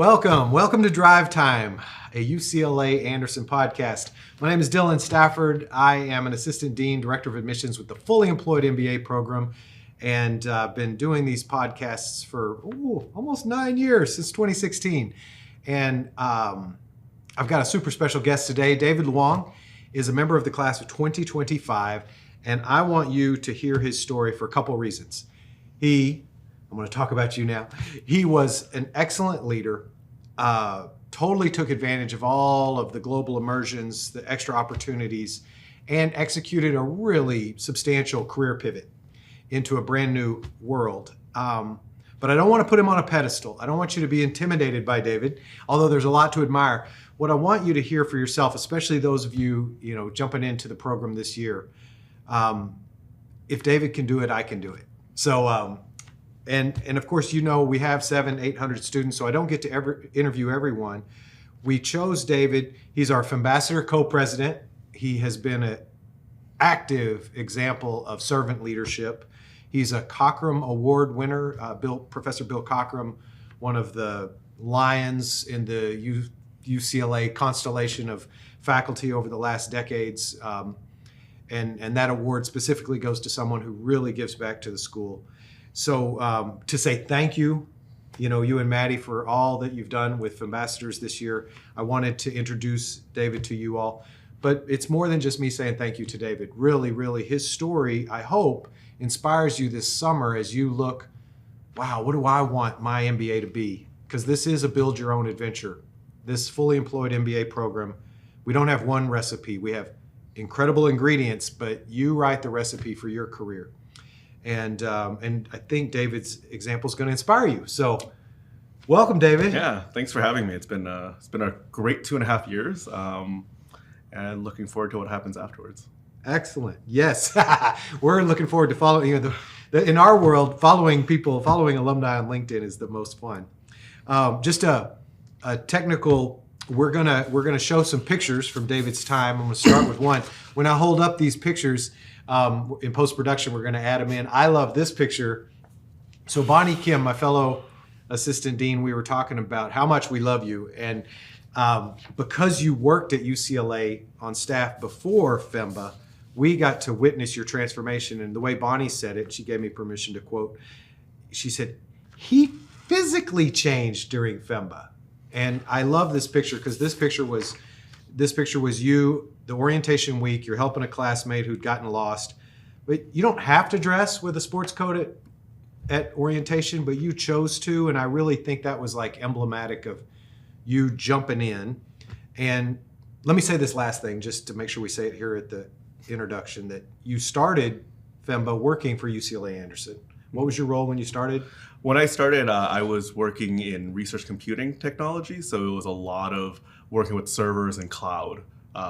Welcome to Drive Time, a UCLA Anderson podcast. My name is Dylan Stafford. I am an Assistant Dean, Director of Admissions with the Fully Employed MBA program, and I've been doing these podcasts for almost 9 years, since 2016. And I've got a super special guest today. David Luong is a member of the class of 2025, and I want you to hear his story for a couple of reasons. I'm going to talk about you now. He was an excellent leader, totally took advantage of all of the global immersions, the extra opportunities, and executed a really substantial career pivot into a brand new world. But I don't want to put him on a pedestal. I don't want you to be intimidated by David, although there's a lot to admire. What I want you to hear for yourself, especially those of you, jumping into the program this year, if David can do it, I can do it. So, and of course, we have 700-800 students, so I don't get to interview everyone. We chose David. He's our FEMBAssador co-president. He has been an active example of servant leadership. He's a Cockrum Award winner. Professor Bill Cockrum, one of the lions in the UCLA constellation of faculty over the last decades. And that award specifically goes to someone who really gives back to the school. So to say thank you, you and Maddie, for all that you've done with FEMBAssadors this year, I wanted to introduce David to you all. But it's more than just me saying thank you to David. Really, really, his story, I hope, inspires you this summer as you look, wow, what do I want my MBA to be? Because this is a build your own adventure. This fully employed MBA program, we don't have one recipe. We have incredible ingredients, but you write the recipe for your career. And I think David's example is going to inspire you. So welcome, David. Yeah, thanks for having me. It's been a great 2.5 years, and looking forward to what happens afterwards. Excellent. Yes, we're looking forward to following. In our world, following alumni on LinkedIn is the most fun. Just a technical. We're gonna show some pictures from David's time. I'm gonna start with one. When I hold up these pictures in post-production, we're gonna add them in. I love this picture. So Bonnie Kim, my fellow assistant dean, we were talking about how much we love you, and because you worked at UCLA on staff before FEMBA, we got to witness your transformation. And the way Bonnie said it, she gave me permission to quote. She said, "He physically changed during FEMBA." And I love this picture because this picture was you, the orientation week. You're helping a classmate who'd gotten lost. But you don't have to dress with a sports coat at orientation, but you chose to. And I really think that was like emblematic of you jumping in. And let me say this last thing, just to make sure we say it here at the introduction, that you started FEMBA working for UCLA Anderson. What was your role when you started? When I started, I was working in research computing technology, so it was a lot of working with servers and cloud,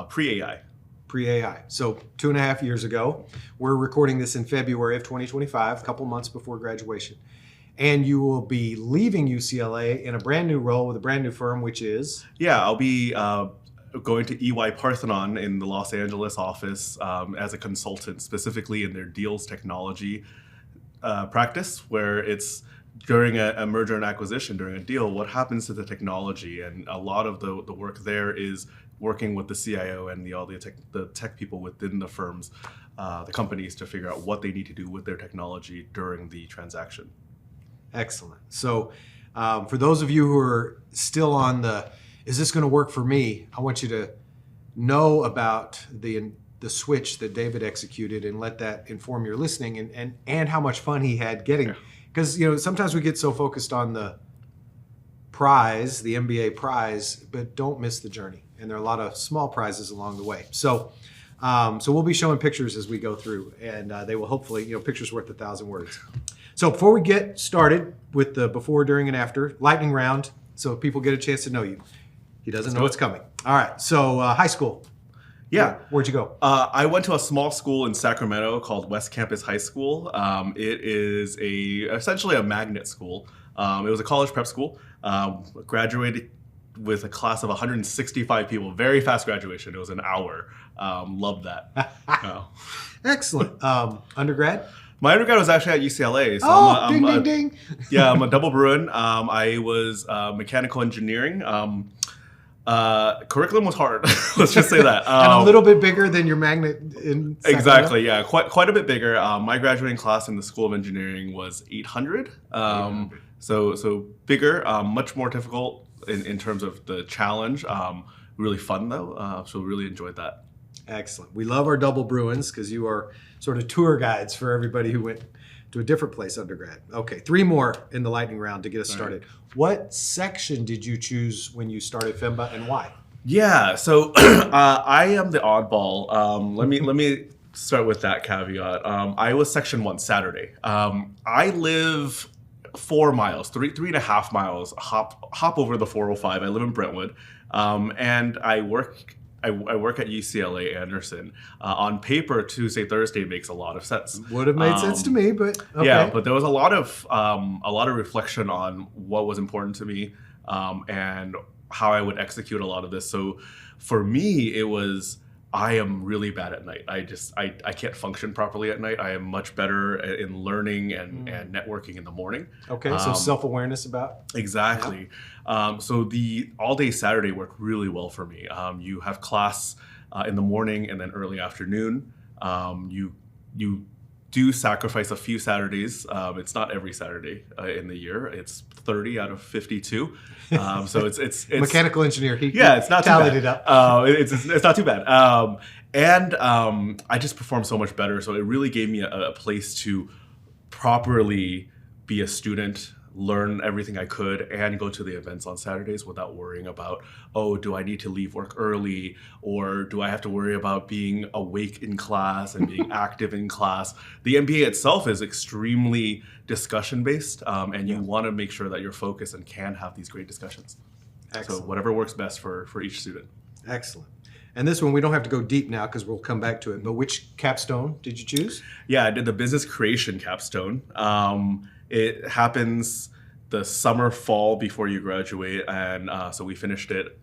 pre-AI. Pre-AI. So 2.5 years ago. We're recording this in February of 2025, a couple months before graduation. And you will be leaving UCLA in a brand new role with a brand new firm, which is? Yeah, I'll be going to EY Parthenon in the Los Angeles office as a consultant, specifically in their deals technology practice, where it's during a merger and acquisition, during a deal, what happens to the technology? And a lot of the work there is working with the CIO and all the tech people within the firms, the companies, to figure out what they need to do with their technology during the transaction. Excellent. So for those of you who are still on is this going to work for me? I want you to know about the switch that David executed and let that inform your listening and how much fun he had getting. Because sometimes we get so focused on the prize, the MBA prize, but don't miss the journey. And there are a lot of small prizes along the way. So we'll be showing pictures as we go through, and they will hopefully, pictures worth 1,000 words. So before we get started with the before, during, and after, lightning round, so people get a chance to know you. He doesn't know what's coming. All right. So high school. Yeah. Where'd you go? I went to a small school in Sacramento called West Campus High School. It is essentially a magnet school. It was a college prep school. Graduated with a class of 165 people. Very fast graduation. It was an hour. Loved that. Excellent. Undergrad? My undergrad was actually at UCLA. So ding, ding. Yeah, I'm a double Bruin. I was mechanical engineering. Curriculum was hard. Let's just say that. And a little bit bigger than your magnet in Sacramento? Exactly, yeah. Quite a bit bigger. My graduating class in the School of Engineering was 800. So bigger, much more difficult in terms of the challenge. Really fun, though. So really enjoyed that. Excellent. We love our double Bruins because you are sort of tour guides for everybody who went to a different place undergrad. Okay, 3 more in the lightning round to get us started. What section did you choose when you started FEMBA and why? Yeah, so I am the oddball. Let me start with that caveat. I was Section 1 Saturday. I live 4 miles, 3.5 miles, hop over the 405. I live in Brentwood, and I work at UCLA Anderson. On paper, Tuesday, Thursday makes a lot of sense. Would have made sense to me, but okay. Yeah, but there was a lot of reflection on what was important to me, and how I would execute a lot of this. So for me, it was, I am really bad at night. I can't function properly at night. I am much better in learning and networking in the morning. Okay, so self-awareness about? Exactly. Yeah. So the all-day Saturday worked really well for me. You have class in the morning and then early afternoon. You do sacrifice a few Saturdays. It's not every Saturday in the year. It's 30 out of 52. So it's mechanical engineer. It's not too tallied bad. It up. It's not too bad. And I just performed so much better. So it really gave me a place to properly be a student, learn everything I could, and go to the events on Saturdays without worrying about, oh, do I need to leave work early, or do I have to worry about being awake in class and being active in class? The MBA itself is extremely discussion based, and you want to make sure that you're focused and can have these great discussions. Excellent. So whatever works best for each student. Excellent. And this one, we don't have to go deep now because we'll come back to it, but which capstone did you choose? Yeah, I did the business creation capstone. It happens the summer, fall before you graduate, and so we finished it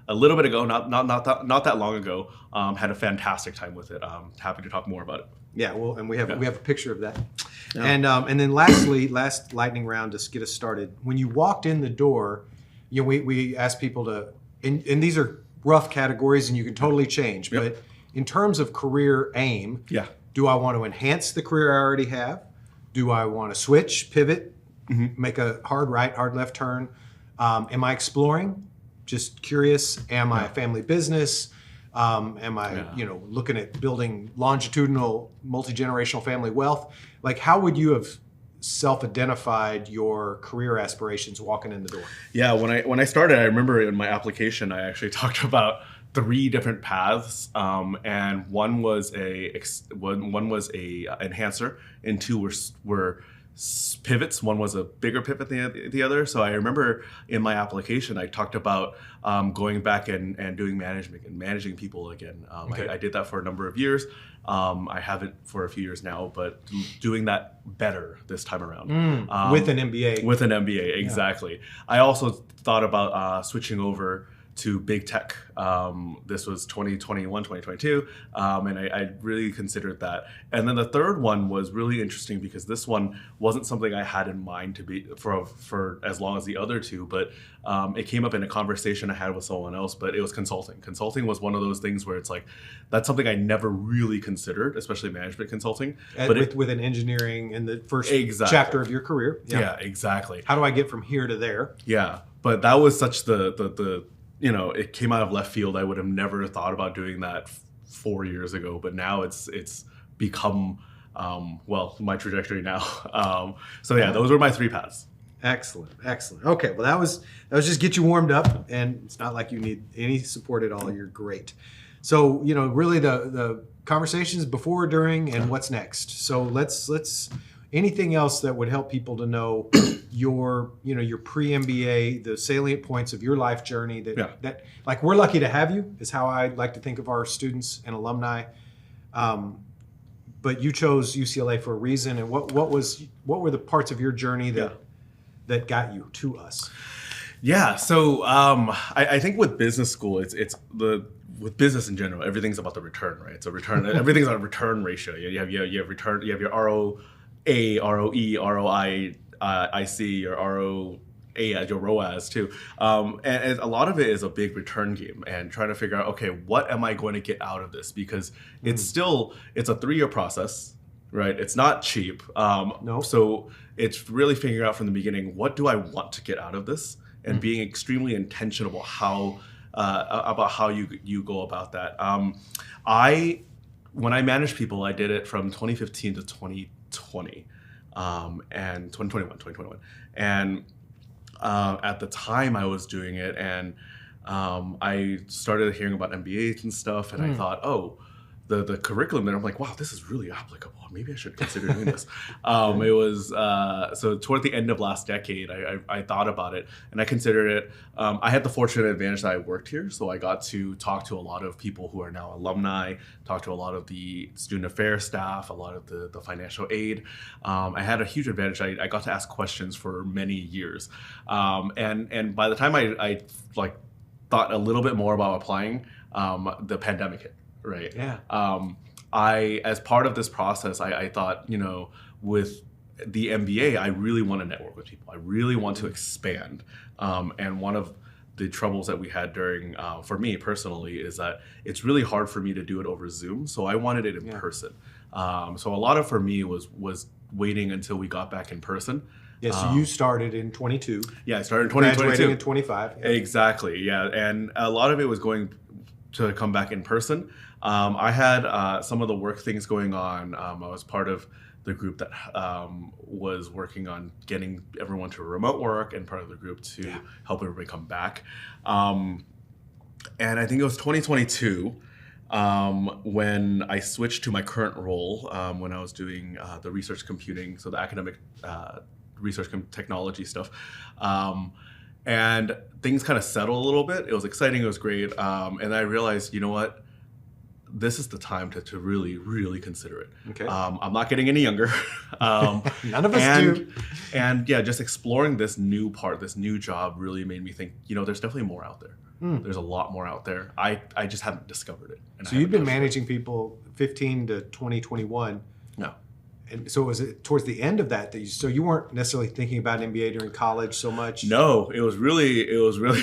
a little bit ago, not that long ago. Had a fantastic time with it. Happy to talk more about it. Yeah, well, and we have a picture of that. Yeah. And then lastly, last lightning round to get us started. When you walked in the door, we asked people to, and these are rough categories, and you can totally change. Yep. But in terms of career aim, do I want to enhance the career I already have? Do I want to switch, pivot, make a hard right, hard left turn? Am I exploring? Just curious. Am I a family business? Am I, looking at building longitudinal, multi-generational family wealth? Like, how would you have self-identified your career aspirations walking in the door? Yeah, when I started, I remember in my application, I actually talked about 3 different paths, and one was a enhancer, and 2 were pivots. One was a bigger pivot than the other. So I remember in my application, I talked about going back and doing management and managing people again. I did that for a number of years. I haven't for a few years now, but doing that better this time around. With an MBA. With an MBA, exactly. Yeah. I also thought about switching over to big tech. This was 2021, 2022, and I really considered that. And then the third one was really interesting because this one wasn't something I had in mind to be for as long as the other 2, but it came up in a conversation I had with someone else, but it was consulting. Consulting was one of those things where it's like, that's something I never really considered, especially management consulting. But with an engineering in the first chapter of your career. Yeah, exactly. How do I get from here to there? Yeah, but that was such the it came out of left field. I would have never thought about doing that 4 years ago, but now it's become, my trajectory now. Those were my 3 paths. Excellent. Okay, well that was just get you warmed up, and it's not like you need any support at all. You're great. So, really the conversations before, during, and what's next. So let's anything else that would help people to know your pre-MBA, the salient points of your life journey that like we're lucky to have you is how I like to think of our students and alumni. But you chose UCLA for a reason, and what were the parts of your journey that got you to us? Yeah, so I think with business school, with business in general, everything's about the return, right? It's a return. Everything's on a return ratio. You have return. You have your ROE, ROIC, or ROA, your ROAS too. And a lot of it is a big return game and trying to figure out, okay, what am I going to get out of this? Because it's a 3-year process, right? It's not cheap. No. So it's really figuring out from the beginning, what do I want to get out of this? And being extremely intentional about how you go about that. When I managed people, I did it from 2015 to 2020, and 2021. And at the time I was doing it, and I started hearing about MBAs and stuff, and I thought, oh, the curriculum there, I'm like, wow, this is really applicable. Maybe I should consider doing this. It was, so toward the end of last decade, I thought about it, and I considered it. I had the fortunate advantage that I worked here, so I got to talk to a lot of people who are now alumni, talk to a lot of the student affairs staff, a lot of the financial aid. I had a huge advantage. I got to ask questions for many years. And by the time I thought a little bit more about applying, the pandemic hit. Right. Yeah. As part of this process, I thought, with the MBA, I really want to network with people. I really want to expand. And one of the troubles that we had during, for me personally, is that it's really hard for me to do it over Zoom. So I wanted it in person. So a lot of for me was waiting until we got back in person. Yeah, so you started in 22. Yeah, I started in 2022. Graduating in 25. Yeah. Exactly, yeah. And a lot of it was going to come back in person. I had some of the work things going on. I was part of the group that was working on getting everyone to remote work, and part of the group to help everybody come back. And I think it was 2022 when I switched to my current role, when I was doing the research computing, so the academic research technology stuff. And things kind of settled a little bit. It was exciting. It was great. And I realized, you know what? This is the time to really, really consider it. Okay. I'm not getting any younger. None of us do. And yeah, just exploring this new part, this new job really made me think, there's definitely more out there. There's a lot more out there. I just haven't discovered it. So you've been managing people 15 to 2021. No. And so was it towards the end of that so you weren't necessarily thinking about an MBA during college so much? No, it was really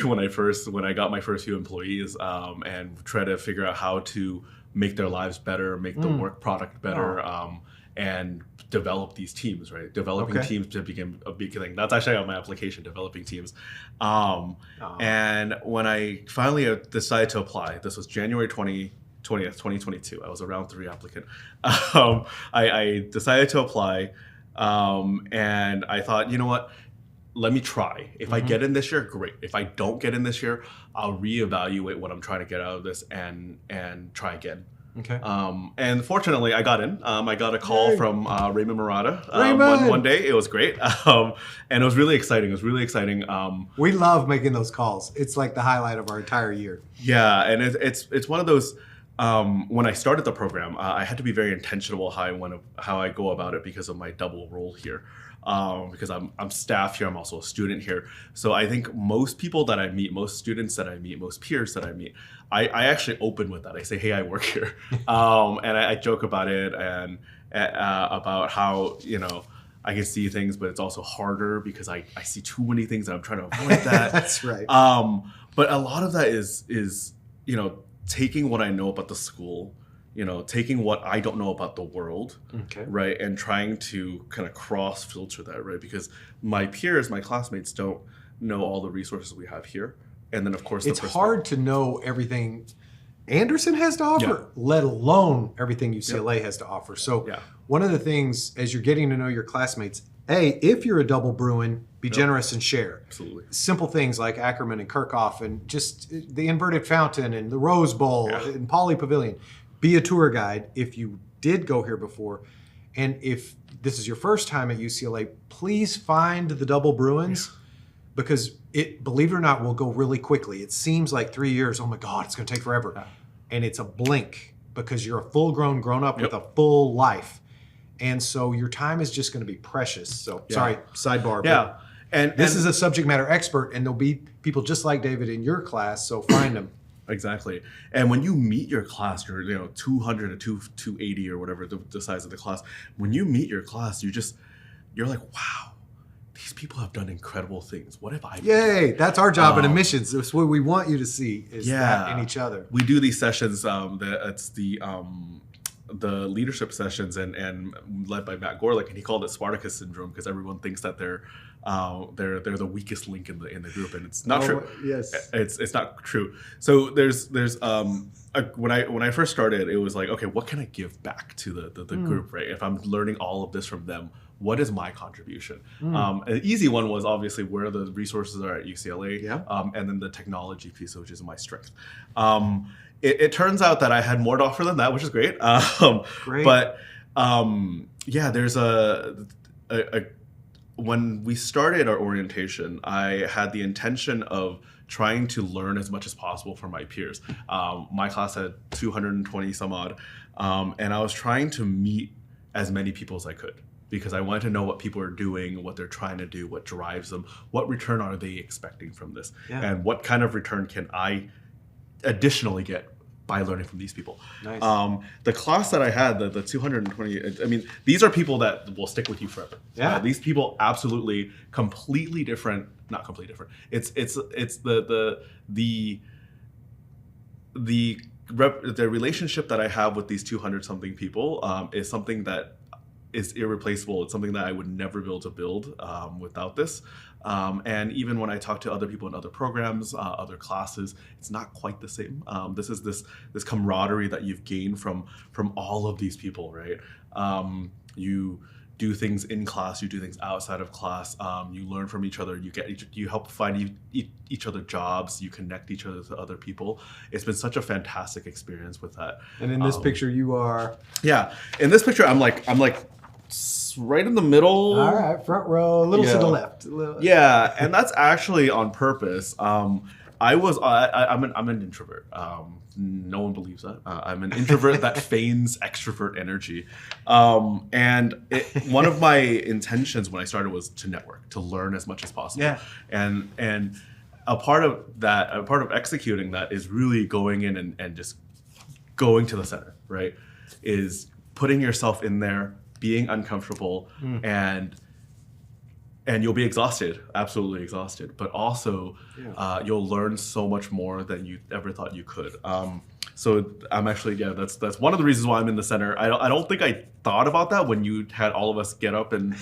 when I got my first few employees, and tried to figure out how to make their lives better, make the work product better, and develop these teams, right? Developing teams became a big thing. That's actually on my application, developing teams. And when I finally decided to apply, this was January 20th, 2022. I was a round 3 applicant. I decided to apply, and I thought, you know what? Let me try. If I get in this year, great. If I don't get in this year, I'll reevaluate what I'm trying to get out of this and try again. Okay. And fortunately, I got in. I got a call from Raymond Morada one day. It was great, and it was really exciting. We love making those calls. It's like the highlight of our entire year. Yeah, and it's one of those. When I started the program, I had to be very intentional how I go about it because of my double role here. Because I'm staff here, I'm also a student here. So I think most people that I meet, most students that I meet, most peers that I meet, I actually open with that. I say, hey, I work here. And I joke about it and about how, I can see things, but it's also harder because I see too many things and I'm trying to avoid that. That's right. But a lot of that is taking what I know about the school, taking what I don't know about the world, right, and trying to kind of cross-filter that, right, because my peers, my classmates don't know all the resources we have here, and then of course it's hard to know everything Anderson has to offer, let alone everything UCLA has to offer. So one of the things as you're getting to know your classmates, if you're a double Bruin, be generous and share. Absolutely. Simple things like Ackerman and Kirchhoff and just the inverted fountain and the Rose Bowl and Poly Pavilion. Be a tour guide if you did go here before. And if this is your first time at UCLA, please find the double Bruins because it, believe it or not, will go really quickly. It seems like 3 years, oh my God, it's going to take forever. Yeah. And it's a blink because you're a full-grown grown-up with a full life. And so your time is just going to be precious. So sorry, sidebar. Yeah. And this is a subject matter expert, and there'll be people just like David in your class, so find them. Exactly. And when you meet your class, you're 200 to 280 or whatever the size of the class. When you meet your class, you're like, wow, these people have done incredible things. What have I been doing? Yay! That's our job in Immersions. That's what we want you to see is that in each other. We do these sessions. It's the leadership sessions and led by Matt Gorlick, and he called it Spartacus syndrome because everyone thinks that they're the weakest link in the group, and it's not true. Yes, it's not true. So there's when I first started, it was like, okay, what can I give back to the group, right? If I'm learning all of this from them, what is my contribution? An easy one was obviously where the resources are at UCLA, and then the technology piece, which is my strength. It turns out that I had more to offer than that, which is great. Great. But there's when we started our orientation, I had the intention of trying to learn as much as possible from my peers. My class had 220 some odd, and I was trying to meet as many people as I could because I wanted to know what people are doing, what they're trying to do, what drives them, what return are they expecting from this, and what kind of return can I additionally get by learning from these people. Nice. The class that I had, the 220, I mean, these are people that will stick with you forever. Yeah. These people absolutely completely different, not completely different. It's the relationship that I have with these 200 something people is something that is irreplaceable. It's something that I would never be able to build without this. And even when I talk to other people in other programs, other classes, it's not quite the same. This is this camaraderie that you've gained from all of these people, right? You do things in class, you do things outside of class. You learn from each other. You help find each other jobs. You connect each other to other people. It's been such a fantastic experience with that. And in this picture, you are. Yeah, in this picture, I'm like right in the middle. All right, front row, a little to the left. Yeah, and that's actually on purpose. I'm an introvert. No one believes that. I'm an introvert that feigns extrovert energy. And one of my intentions when I started was to network, to learn as much as possible. Yeah. And a part of executing that is really going in and just going to the center, right? Is putting yourself in there, being uncomfortable, and you'll be exhausted, absolutely exhausted. But also, you'll learn so much more than you ever thought you could. So I'm actually, that's one of the reasons why I'm in the center. I don't think I thought about that when you had all of us get up and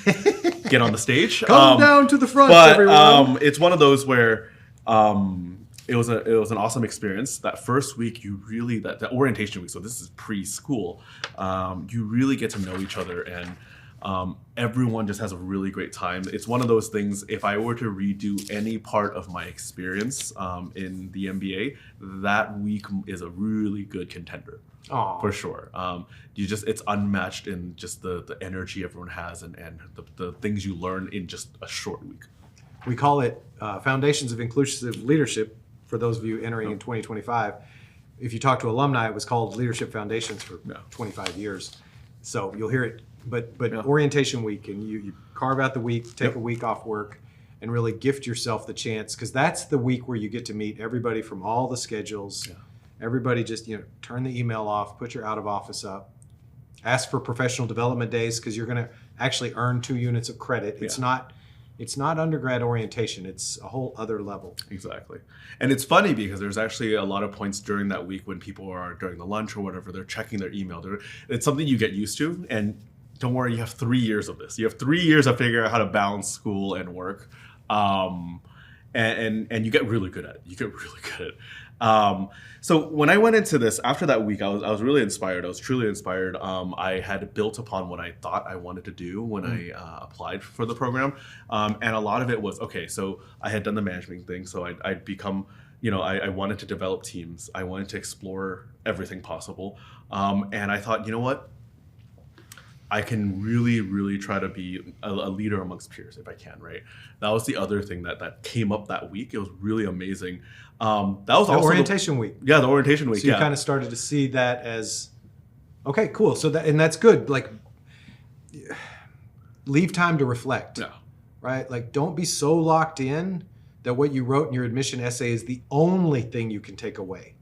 get on the stage. Come down to the front, but, everyone. It's one of those where it was an awesome experience. That first week, you really that orientation week. So this is preschool. You really get to know each other, and everyone just has a really great time. It's one of those things. If I were to redo any part of my experience in the MBA, that week is a really good contender. Aww. For sure. It's unmatched in just the energy everyone has and the things you learn in just a short week. We call it Foundations of Inclusive Leadership for those of you entering in 2025. If you talk to alumni, it was called Leadership Foundations for 25 years. So you'll hear it. But orientation week, and you carve out the week, take a week off work, and really gift yourself the chance, because that's the week where you get to meet everybody from all the schedules. Yeah. Everybody just turn the email off, put your out of office up, ask for professional development days, because you're going to actually earn 2 units of credit. It's not undergrad orientation. It's a whole other level. Exactly. And it's funny because there's actually a lot of points during that week when people are during the lunch or whatever, they're checking their email. It's something you get used to. And don't worry, you have 3 years of this. You have 3 years to figure out how to balance school and work. And you get really good at it. So when I went into this, after that week, I was really inspired. I was truly inspired. I had built upon what I thought I wanted to do when I applied for the program. And a lot of it was, okay, so I had done the management thing. So I'd become, I wanted to develop teams. I wanted to explore everything possible. And I thought, you know what? I can really, really try to be a leader amongst peers if I can, right? That was the other thing that came up that week. It was really amazing. That was the also orientation week. Yeah, the orientation week. So you kind of started to see that as, okay, cool. So that's good. Like, leave time to reflect. Yeah. Right? Like, don't be so locked in that what you wrote in your admission essay is the only thing you can take away.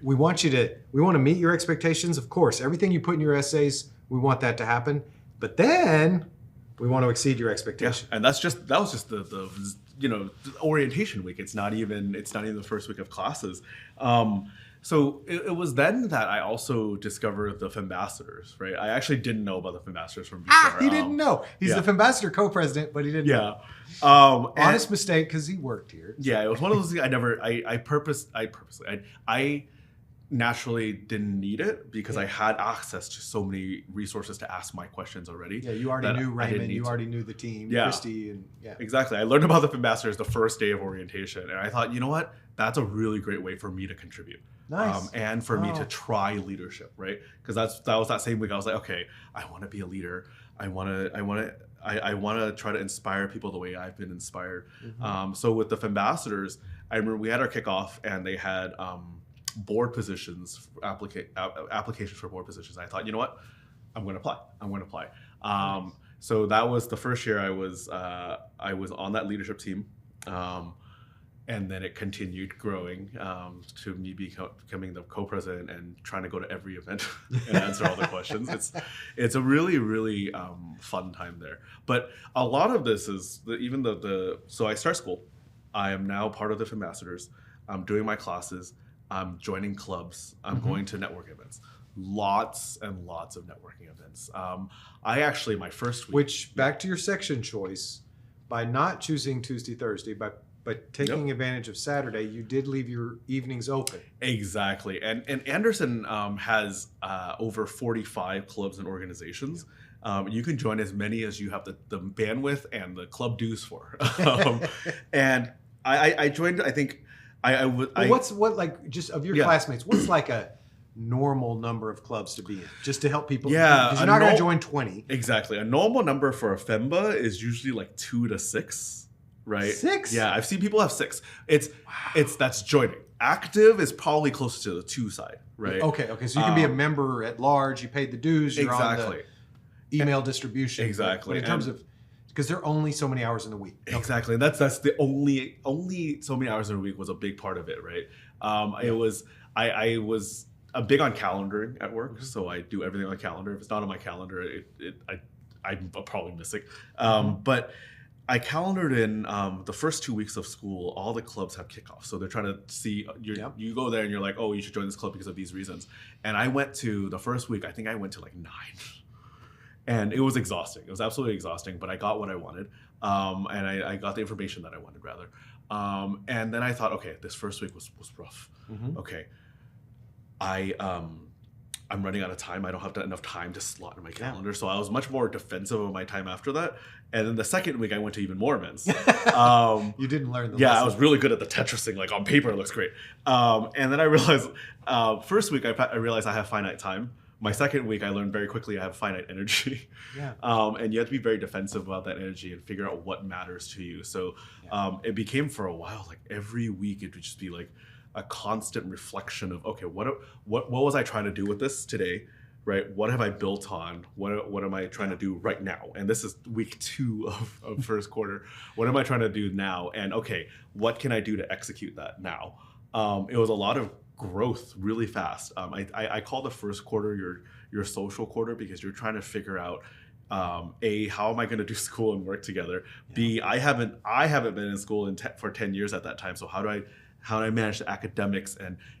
we want to meet your expectations. Of course, everything you put in your essays, we want that to happen. But then we want to exceed your expectations. Yeah. And that was just the the orientation week. It's not even the first week of classes. So it was then that I also discovered the FEMBAssadors, right? I actually didn't know about the FEMBAssadors from before. He didn't know. He's the FEMBAssador co-president, but he didn't know. Honest mistake, because he worked here. Yeah, it was one of those things I naturally didn't need it because I had access to so many resources to ask my questions already. Yeah, you already knew Raymond, you already knew the team, Christy, and Exactly. I learned about the FEMBAssadors the first day of orientation, and I thought, you know what? That's a really great way for me to contribute. Nice. And for me to try leadership, right? Because that was that same week I was like, okay, I want to be a leader. I want to try to inspire people the way I've been inspired. So with the FEMBAssadors, I remember we had our kickoff and they had board positions, applications for board positions. I thought, you know what? I'm going to apply. So that was the first year I was on that leadership team. And then it continued growing to me becoming the co-president and trying to go to every event and answer all the questions. It's a really, really fun time there. But a lot of this is so I start school. I am now part of the FEMBAssadors. I'm doing my classes. I'm joining clubs. I'm going to network events. Lots and lots of networking events. My first week. Which, back to your section choice, by not choosing Tuesday, Thursday, but taking advantage of Saturday, you did leave your evenings open. Exactly. And Anderson has over 45 clubs and organizations. You can join as many as you have the bandwidth and the club dues for. And I joined, I think, just of your classmates, what's like a normal number of clubs to be in, just to help people? Yeah. Because you're not going to join 20. Exactly. A normal number for a FEMBA is usually like 2 to 6. Right? 6? Yeah, I've seen people have 6. That's joining. Active is probably closer to the 2 side, right? Okay. So you can be a member at large. You paid the dues. You're on the email distribution. Exactly. But in terms of, because there are only so many hours in the week. Exactly. And that's the only so many hours in a week was a big part of it, right? I was big on calendaring at work, so I do everything on calendar. If it's not on my calendar, I'm probably missing. But I calendared in the first 2 weeks of school. All the clubs have kickoffs, so they're trying to see you go there and you're like, oh, you should join this club because of these reasons. And I went to the first week. I think I went to like 9, and it was exhausting. It was absolutely exhausting, but I got what I wanted, and I got the information that I wanted rather. And then I thought, okay, this first week was rough. Okay, I'm running out of time. I don't have enough time to slot in my calendar. So I was much more defensive of my time after that. And then the second week I went to even more events. You didn't learn the lesson. I was really good at the Tetrising. Like on paper, it looks great. And then I realized, first week I realized I have finite time. My second week I learned very quickly I have finite energy. And you have to be very defensive about that energy and figure out what matters to you. So it became for a while, like every week it would just be like a constant reflection of, okay, what was I trying to do with this today, right? What have I built on? What am I trying to do right now? And this is week 2 of first quarter. What am I trying to do now? And okay, what can I do to execute that now? It was a lot of growth really fast. I call the first quarter your social quarter because you're trying to figure out A, how am I going to do school and work together? B, I haven't been in school for 10 years at that time. So how do I manage the academics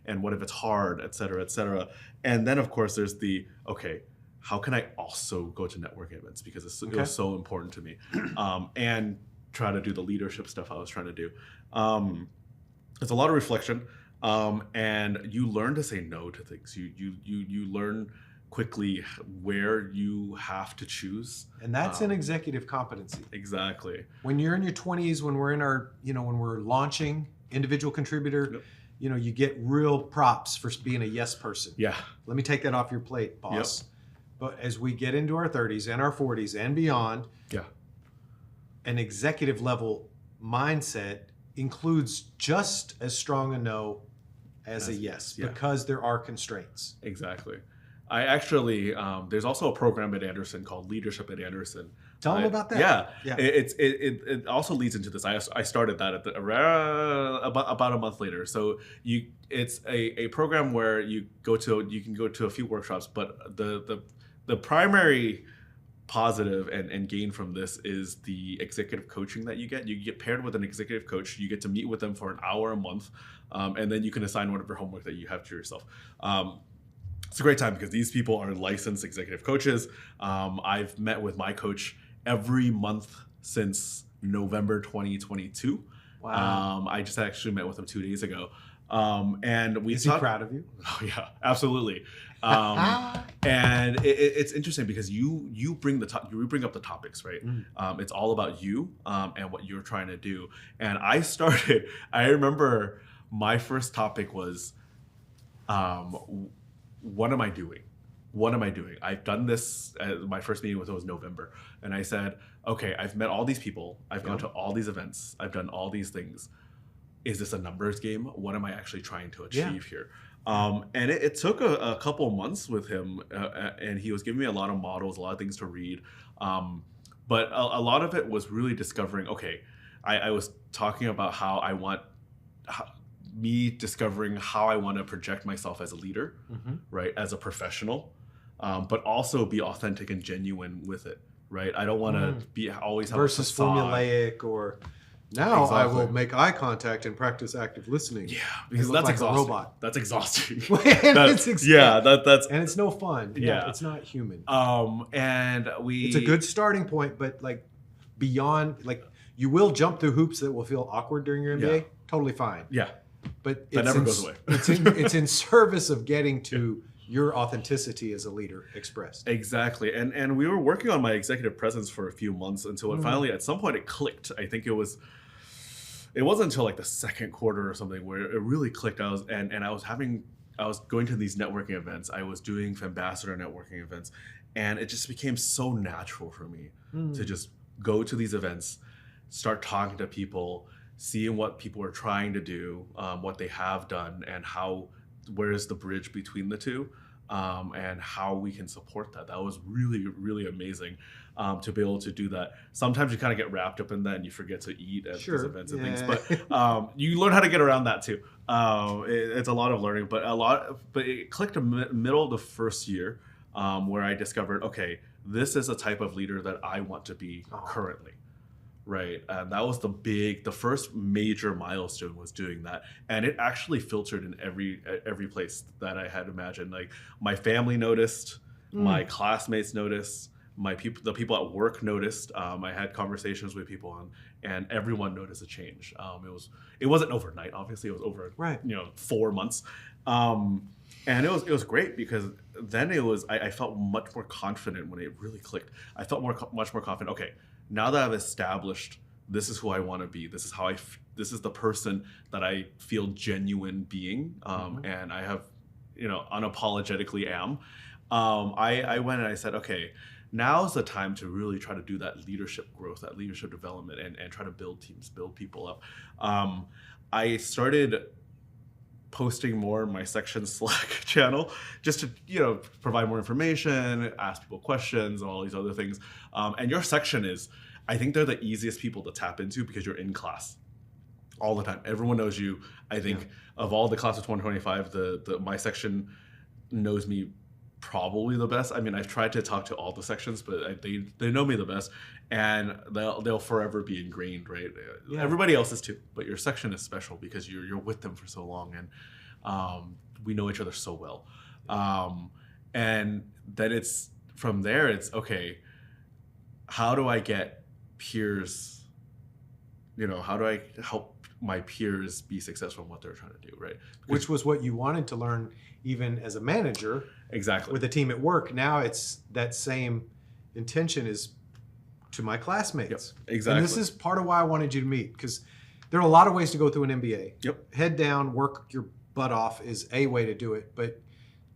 and what if it's hard, et cetera, et cetera. And then of course there's how can I also go to networking events because it was so important to me, and try to do the leadership stuff I was trying to do. It's a lot of reflection, and you learn to say no to things. You learn quickly where you have to choose. And that's an executive competency. Exactly. When you're in your 20s, when we're in our, when we're launching, individual contributor, you get real props for being a yes person. Yeah. Let me take that off your plate, boss. But as we get into our 30s and our 40s and beyond, an executive level mindset includes just as strong a no as a yes, because there are constraints. Exactly. I actually, there's also a program at Anderson called Leadership at Anderson. Tell them about that. Yeah. It also leads into this. I started that at about a month later. So it's a program where you can go to a few workshops, but the primary positive and gain from this is the executive coaching that you get. You get paired with an executive coach. You get to meet with them for an hour a month, and then you can assign whatever homework that you have to yourself. It's a great time because these people are licensed executive coaches. I've met with my coach every month since November 2022. Wow. I just actually met with him 2 days ago. And we Is he proud of you? Oh yeah, absolutely. And it's interesting because you bring up the topics, right? It's all about you and what you're trying to do. And I remember my first topic was, what am I doing? What am I doing? I've done this. My first meeting with him was November, and I said, okay, I've met all these people. I've gone to all these events. I've done all these things. Is this a numbers game? What am I actually trying to achieve here? And it took a couple of months with him, and he was giving me a lot of models, a lot of things to read. But a lot of it was really discovering, okay, I was talking about discovering how I want to project myself as a leader, right, as a professional, but also be authentic and genuine with it, right? I don't want to be always have versus a facade. Formulaic or now I will make eye contact and practice active listening. Yeah, because that's like exhausting. a robot. That's exhausting. It's exhausting. Yeah, that's and it's no fun. Yeah. It's not human. And it's a good starting point, but like beyond, like you will jump through hoops that will feel awkward during your MBA. Yeah. Totally fine. Yeah. But that never goes away. it's in service of getting to your authenticity as a leader expressed. Exactly. And we were working on my executive presence for a few months until it finally, at some point, it clicked. I think it wasn't until like the second quarter or something where it really clicked. I was going to these networking events. I was doing FEMBAssador networking events, and it just became so natural for me to just go to these events, start talking to people, seeing what people are trying to do, what they have done, and where is the bridge between the two, and how we can support that. That was really, really amazing to be able to do that. Sometimes you kind of get wrapped up in that and you forget to eat at these events and things, but you learn how to get around that too. It's a lot of learning, but it clicked in the middle of the first year where I discovered, okay, this is a type of leader that I want to be currently. Right, and that was the first major milestone was doing that, and it actually filtered in every place that I had imagined. Like my family noticed, my classmates noticed, the people at work noticed. I had conversations with people, and everyone noticed a change. It wasn't overnight, obviously. It was over 4 months, and it was great because then I felt much more confident when it really clicked. I felt much more confident. Okay. Now that I've established this is who I want to be, this is the person that I feel genuine being, and I have, unapologetically am. I went and I said, okay, now's the time to really try to do that leadership growth, that leadership development, and try to build teams, build people up. I started posting more in my section Slack channel just to provide more information, ask people questions, and all these other things. And your section I think they're the easiest people to tap into because you're in class all the time. Everyone knows you. I think of all the class of 2025, my section knows me probably the best. I mean, I've tried to talk to all the sections, but they know me the best, and they'll forever be ingrained, right? Yeah. Everybody else is too, but your section is special because you're with them for so long, and we know each other so well. And then it's from there. It's okay. How do I get peers? How do I help my peers be successful in what they're trying to do, right? Which was what you wanted to learn even as a manager. Exactly. With a team at work. Now it's that same intention is to my classmates. Yep, exactly. And this is part of why I wanted you to meet, because there are a lot of ways to go through an MBA. Yep. Head down, work your butt off is a way to do it, but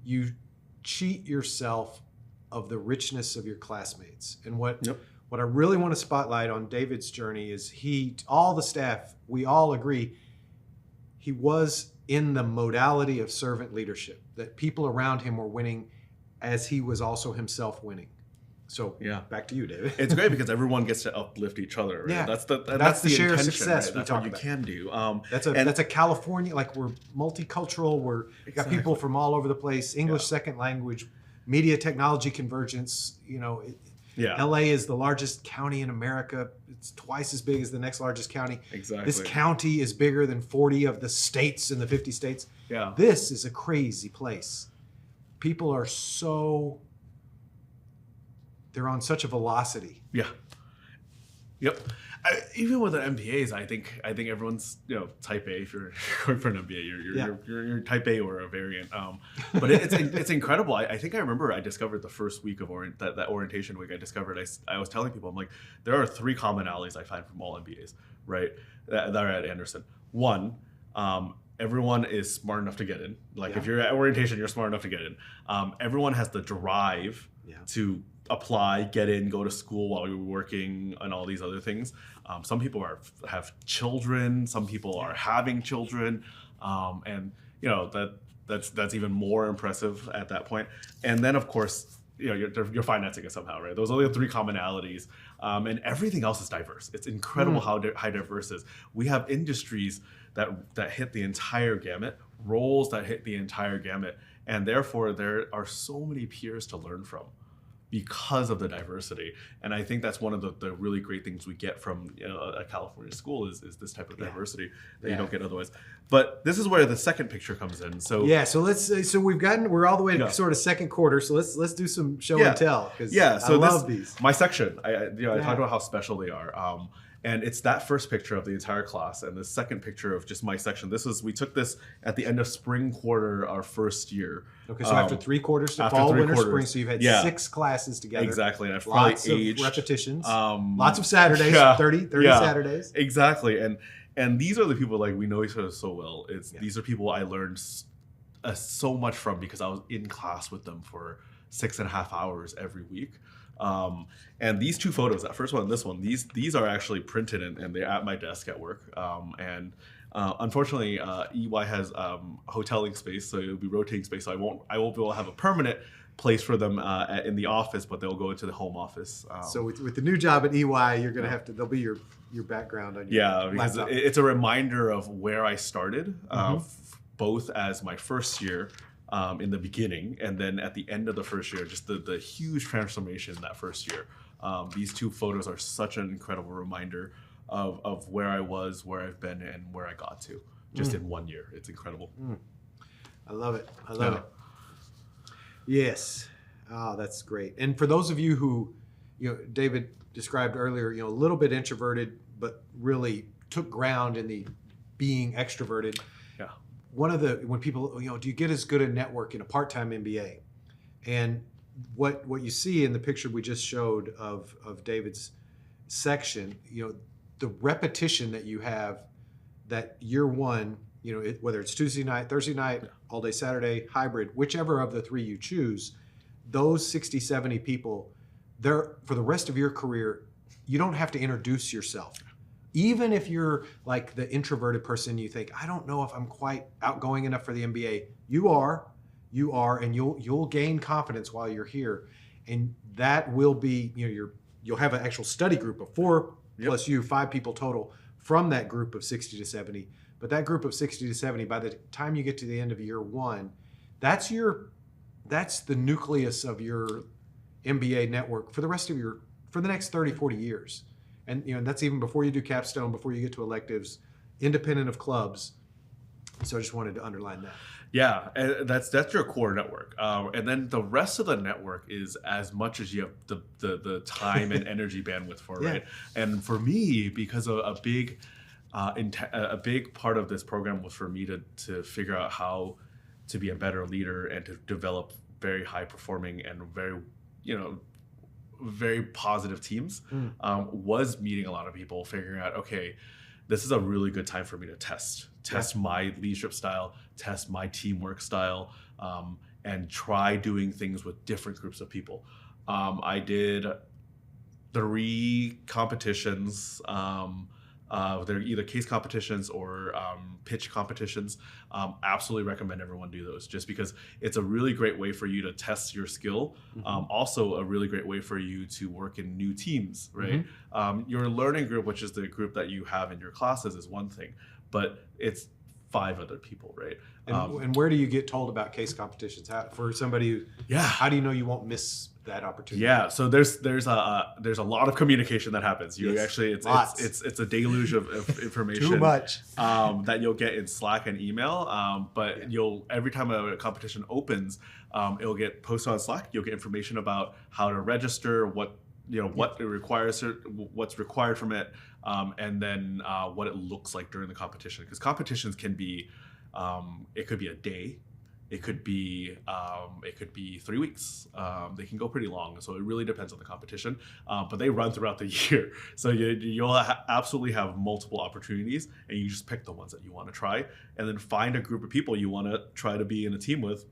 you cheat yourself of the richness of your classmates. And what I really want to spotlight on David's journey is all the staff, we all agree, he was in the modality of servant leadership, that people around him were winning as he was also himself winning. So back to you, David. It's great because everyone gets to uplift each other. Right? Yeah, that's the share intention, success right? we That's talk what you about. can do. That's a California, like we're multicultural. We got people from all over the place. English second language, media technology convergence. LA is the largest county in America. It's twice as big as the next largest county. Exactly. This county is bigger than 40 of the states in the 50 states. Yeah. This is a crazy place. People are they're on such a velocity. Yeah. Yep. Even with the MBAs, I think everyone's type A. If you're going for an MBA, you're type A or a variant. But it's incredible. I think I remember I discovered the first week of that orientation week. I was telling people, I'm like, there are 3 commonalities I find from all MBAs, right? That are at Anderson. One, everyone is smart enough to get in. Like if you're at orientation, you're smart enough to get in. Everyone has the drive to apply, get in, go to school while you're working, and all these other things. Some people have children. Some people are having children, and that's even more impressive at that point. And then of course, you're financing it somehow, right? Those are the 3 commonalities, and everything else is diverse. It's incredible how diverse it is. We have industries that hit the entire gamut, roles that hit the entire gamut, and therefore there are so many peers to learn from because of the diversity. And I think that's one of the really great things we get from a California school is this type of diversity that you don't get otherwise. But this is where the second picture comes in. So we're all the way to sort of second quarter. So let's do some show and tell, because I love these. My section, I talked about how special they are. And it's that first picture of the entire class, and the second picture of just my section. We took this at the end of spring quarter, our first year. Okay, so after 3 quarters to fall, winter, spring, so you've had 6 classes together. Exactly, and I've lots probably of repetitions, lots of Saturdays, 30 Saturdays. Exactly, and these are the people, like, we know each other so well. These are people I learned so much from because I was in class with them for 6.5 hours every week. And these 2 photos, that first one and this one, these are actually printed and they're at my desk at work. Unfortunately, EY has hoteling space, so it'll be rotating space. So I won't be able to have a permanent place for them in the office, but they'll go into the home office. So with the new job at EY, you're gonna have to. They'll be your background on your because laptop. It's a reminder of where I started, both as my first year. In the beginning, and then at the end of the first year, just the huge transformation in that first year. These 2 photos are such an incredible reminder of where I was, where I've been, and where I got to just in 1 year. It's incredible. I love it. It. Yes. Oh, that's great. And for those of you who, David described earlier, a little bit introverted, but really took ground in the being extroverted. Yeah. When people, do you get as good a network in a part-time MBA? And what you see in the picture we just showed of David's section, the repetition that you have, that year one, whether it's Tuesday night, Thursday night, all day Saturday, hybrid, whichever of the 3 you choose, those 60, 70 people, they're for the rest of your career, you don't have to introduce yourself. Even if you're like the introverted person, you think, I don't know if I'm quite outgoing enough for the MBA. You are, and you'll gain confidence while you're here. And that will be, you'll have an actual study group of 4 plus you, 5 people total from that group of 60 to 70. But that group of 60 to 70, by the time you get to the end of year 1, that's the nucleus of your MBA network for the next 30, 40 years. And that's even before you do capstone, before you get to electives, independent of clubs. So I just wanted to underline that. Yeah, and that's your core network, and then the rest of the network is as much as you have the time and energy bandwidth for, right? And for me, because a big part of this program was for me to figure out how to be a better leader and to develop very high performing and very positive teams, was meeting a lot of people, figuring out, okay, this is a really good time for me to test my leadership style, test my teamwork style, and try doing things with different groups of people. I did 3 competitions They're either case competitions or pitch competitions. Absolutely recommend everyone do those, just because it's a really great way for you to test your skill. Also a really great way for you to work in new teams, right? Your learning group, which is the group that you have in your classes, is one thing, but it's 5 other people, right? And where do you get told about case competitions? For somebody who, how do you know you won't miss that opportunity? Yeah, so there's a lot of communication that happens. You actually it's a deluge of information. Too much that you'll get in Slack and email. But you'll, every time a competition opens, it'll get posted on Slack. You'll get information about how to register, what it requires, what's required from it, and then what it looks like during the competition. Because competitions can be, it could be a day, it could be 3 weeks. They can go pretty long, so it really depends on the competition. But they run throughout the year, so you'll absolutely have multiple opportunities, and you just pick the ones that you want to try, and then find a group of people you want to try to be in a team with.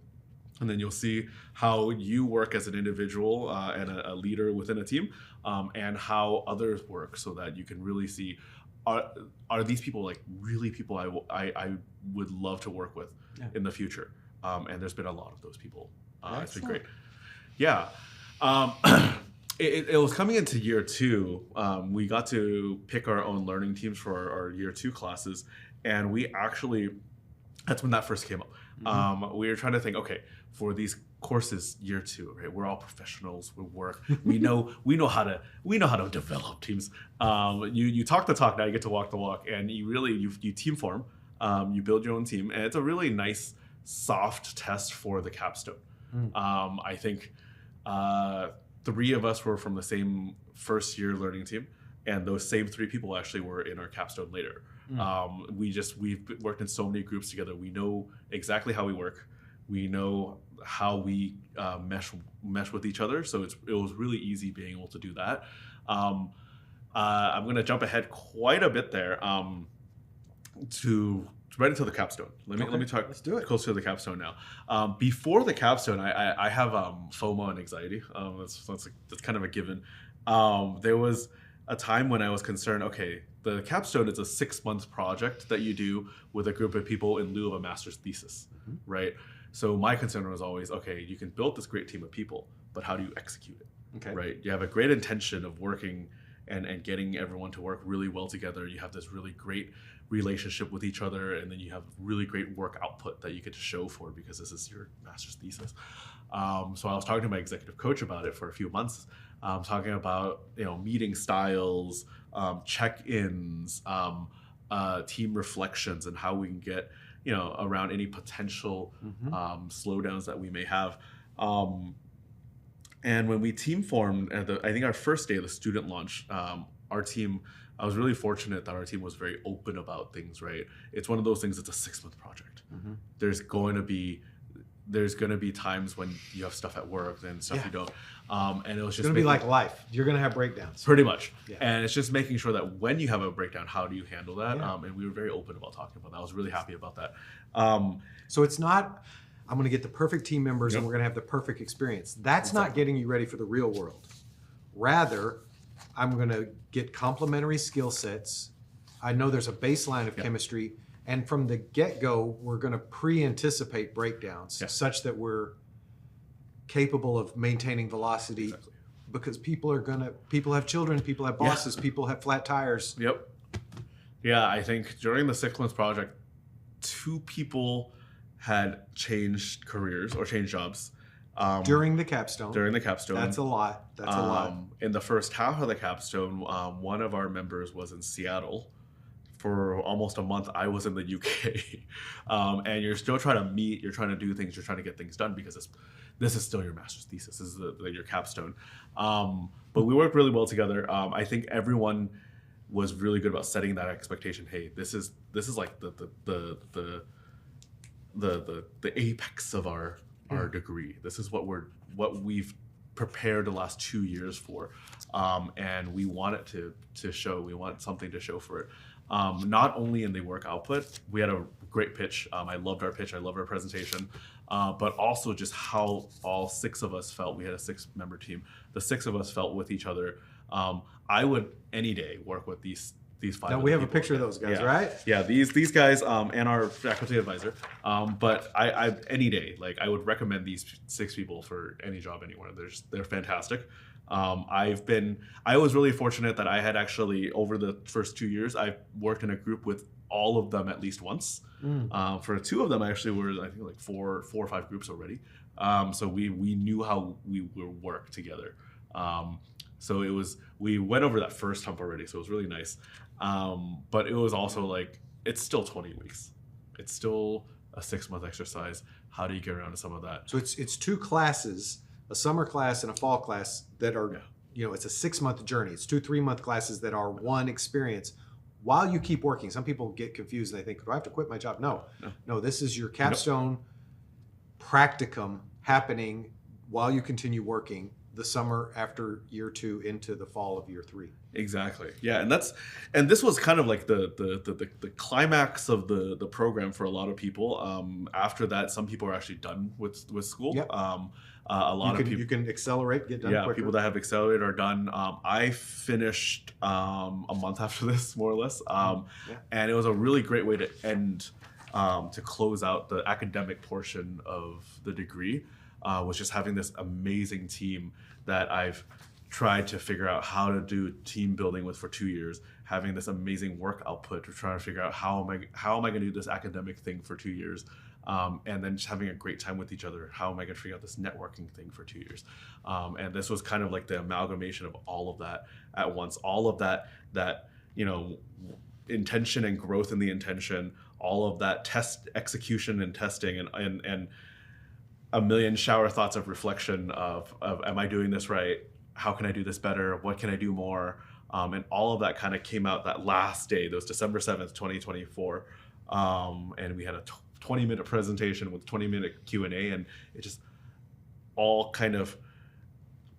And then you'll see how you work as an individual and a leader within a team, and how others work, so that you can really see, are these people like really people I would love to work with in the future. And there's been a lot of those people. It's been great. Yeah. It was coming into year 2. We got to pick our own learning teams for our year 2 classes. And we actually, that's when that first came up. We were trying to think, okay, for these courses year 2, right? We're all professionals. We work. We know how to develop teams. You talk the talk, now you get to walk the walk, and you team form. You build your own team, and it's a really nice, soft test for the capstone. I think 3 of us were from the same first year learning team, and those same 3 people actually were in our capstone later. We've worked in so many groups together. We know exactly how we work. We know how we mesh with each other. So it was really easy being able to do that. I'm going to jump ahead quite a bit there to right into the capstone. Let me talk. Let's do it. Closer to the capstone now. Before the capstone, I have FOMO and anxiety. That's kind of a given. There was a time when I was concerned. Okay, the capstone is a 6-month project that you do with a group of people in lieu of a master's thesis, right? So my concern was always, okay, you can build this great team of people, but how do you execute it? Okay. Right? You have a great intention of working and getting everyone to work really well together. You have this really great relationship with each other, and then you have really great work output that you get to show for, because this is your master's thesis. So I was talking to my executive coach about it for a few months, talking about meeting styles, check-ins, team reflections, and how we can get around any potential slowdowns that we may have. And when we team formed, I think our first day of the student launch, our team, I was really fortunate that our team was very open about things, right? It's one of those things, it's a 6-month project. There's going to be times when you have stuff at work and stuff you don't. And it was just going to be like life. You're going to have breakdowns. Pretty much. Yeah. And it's just making sure that when you have a breakdown, how do you handle that? And we were very open about talking about that. I was really happy about that. So it's not, I'm going to get the perfect team members and we're going to have the perfect experience. That's not getting you ready for the real world. Rather, I'm going to get complementary skill sets. I know there's a baseline of chemistry, and from the get-go, we're going to pre-anticipate breakdowns such that we're capable of maintaining velocity, because people have children, people have bosses, people have flat tires. Yep. Yeah, I think during the 6-month project, 2 people had changed careers or changed jobs. During the capstone. That's a lot. In the first half of the capstone, one of our members was in Seattle for almost a month. I was in the UK. And you're still trying to meet, you're trying to do things, you're trying to get things done, because this is still your master's thesis. This is your capstone. But we worked really well together. I think everyone was really good about setting that expectation. Hey, this is like the apex of our degree. This is what we've prepared the last 2 years for, and we want it to show. We want something to show for it. Not only in the work output, we had a great pitch. I loved our pitch. I loved our presentation, but also just how all 6 of us felt. We had a 6-member team. The 6 of us felt with each other. I would any day work with these these 5. Now we have a picture of those guys, yeah. right? Yeah, these guys and our faculty advisor. But I any day, like I would recommend these 6 people for any job anywhere. They're fantastic. I was really fortunate that I had actually, over the first 2 years, I worked in a group with all of them at least once. For 2 of them, I actually were, I think, like 4 or 5 groups already. So we knew how we would work together. So we went over that first hump already, so it was really nice. But it was also like, it's still 20 weeks. It's still a 6-month exercise. How do you get around to some of that? So it's 2 classes, a summer class and a fall class that are, it's a 6-month journey. It's 2 3-month classes that are one experience while you keep working. Some people get confused and they think, do I have to quit my job? No, this is your capstone practicum happening while you continue working the summer after year 2 into the fall of year 3. Exactly. Yeah, and this was kind of like the climax of the program for a lot of people. After that, some people are actually done with school. Yep. A lot of people, you can accelerate, get done quicker. People that have accelerated are done. I finished a month after this, more or less, and it was a really great way to end, to close out the academic portion of the degree. Was just having this amazing team that I've tried to figure out how to do team building with for 2 years, having this amazing work output to try to figure out how am I going to do this academic thing for 2 years, and then just having a great time with each other. How am I going to figure out this networking thing for 2 years? And this was kind of like the amalgamation of all of that at once. All of that intention and growth in the intention, all of that test execution and testing and a million shower thoughts of reflection of am I doing this right? How can I do this better? What can I do more? And all of that kind of came out that last day. That was December 7th, 2024. And we had a 20-minute presentation with 20-minute Q&A, and it just all kind of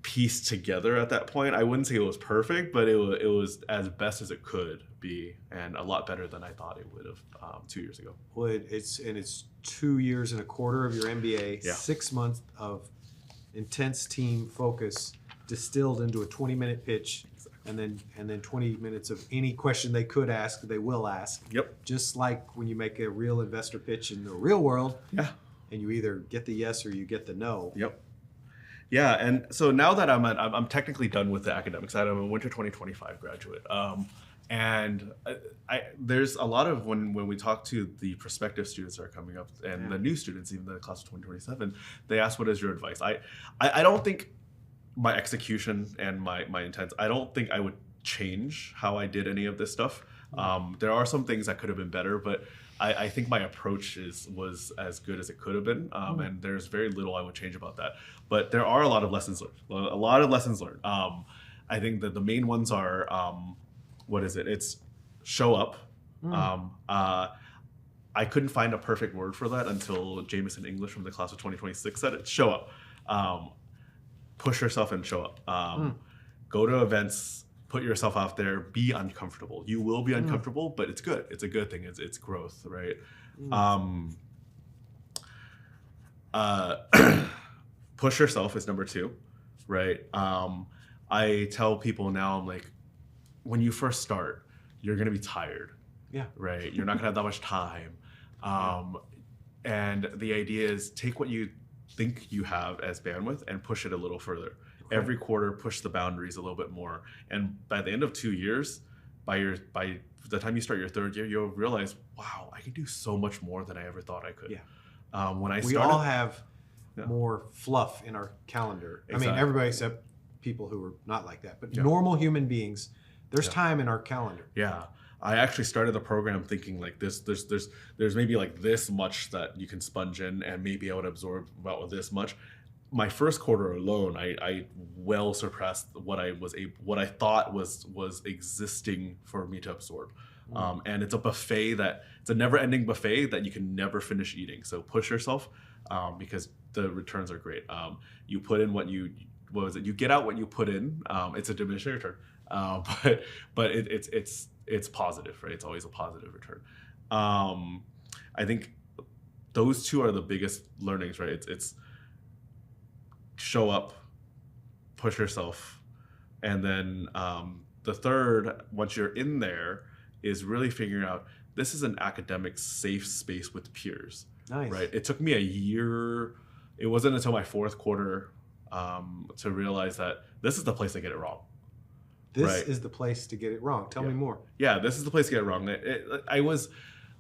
pieced together at that point. I wouldn't say it was perfect, but it was as best as it could be, and a lot better than I thought it would have 2 years ago. Well, it's 2 years and a quarter of your MBA, 6 months of intense team focus distilled into a 20-minute pitch, and then 20 minutes of any question they could ask, they will ask. Yep. Just like when you make a real investor pitch in the real world, yeah, and you either get the yes or you get the no. Yep. Yeah, and so now that I'm technically done with the academic side, I'm a winter 2025 graduate. And there's a lot of when we talk to the prospective students that are coming up and the new students, even the class of 2027, they ask, what is your advice? I don't think my execution and my intent, I don't think I would change how I did any of this stuff. There are some things that could have been better, but I think my approach was as good as it could have been, and there's very little I would change about that. But there are a lot of lessons learned. I think that the main ones are, what is it? It's show up. I couldn't find a perfect word for that until Jameson English from the class of 2026 said it. Show up. Push yourself and show up. Go to events. Put yourself out there. Be uncomfortable. You will be uncomfortable, but it's good. It's a good thing. It's growth, right? Push yourself is number 2, right? I tell people now, I'm like, when you first start, you're gonna be tired. Yeah. Right. You're not gonna have that much time. And the idea is take what you think you have as bandwidth and push it a little further. Okay. Every quarter, push the boundaries a little bit more. And by the end of 2 years, by the time you start your 3rd year, you'll realize, wow, I can do so much more than I ever thought I could. Yeah. We all have more fluff in our calendar. Exactly. I mean, everybody except people who are not like that. But normal human beings, there's time in our calendar. Yeah. I actually started the program thinking like this. There's maybe like this much that you can sponge in, and maybe I would absorb about this much. My first quarter alone, I well surpassed what I thought was existing for me to absorb. And it's a buffet it's a never-ending buffet that you can never finish eating. So push yourself, because the returns are great. You put in you get out what you put in. It's a diminishing return, but it's positive, right? It's always a positive return. I think those 2 are the biggest learnings, right? It's show up, push yourself, and then the third, once you're in there, is really figuring out this is an academic safe space with peers. Nice. Right. It took me a year. It wasn't until my fourth quarter to realize that this is the place to get it wrong. This is the place to get it wrong. Tell me more. Yeah, this is the place to get it wrong.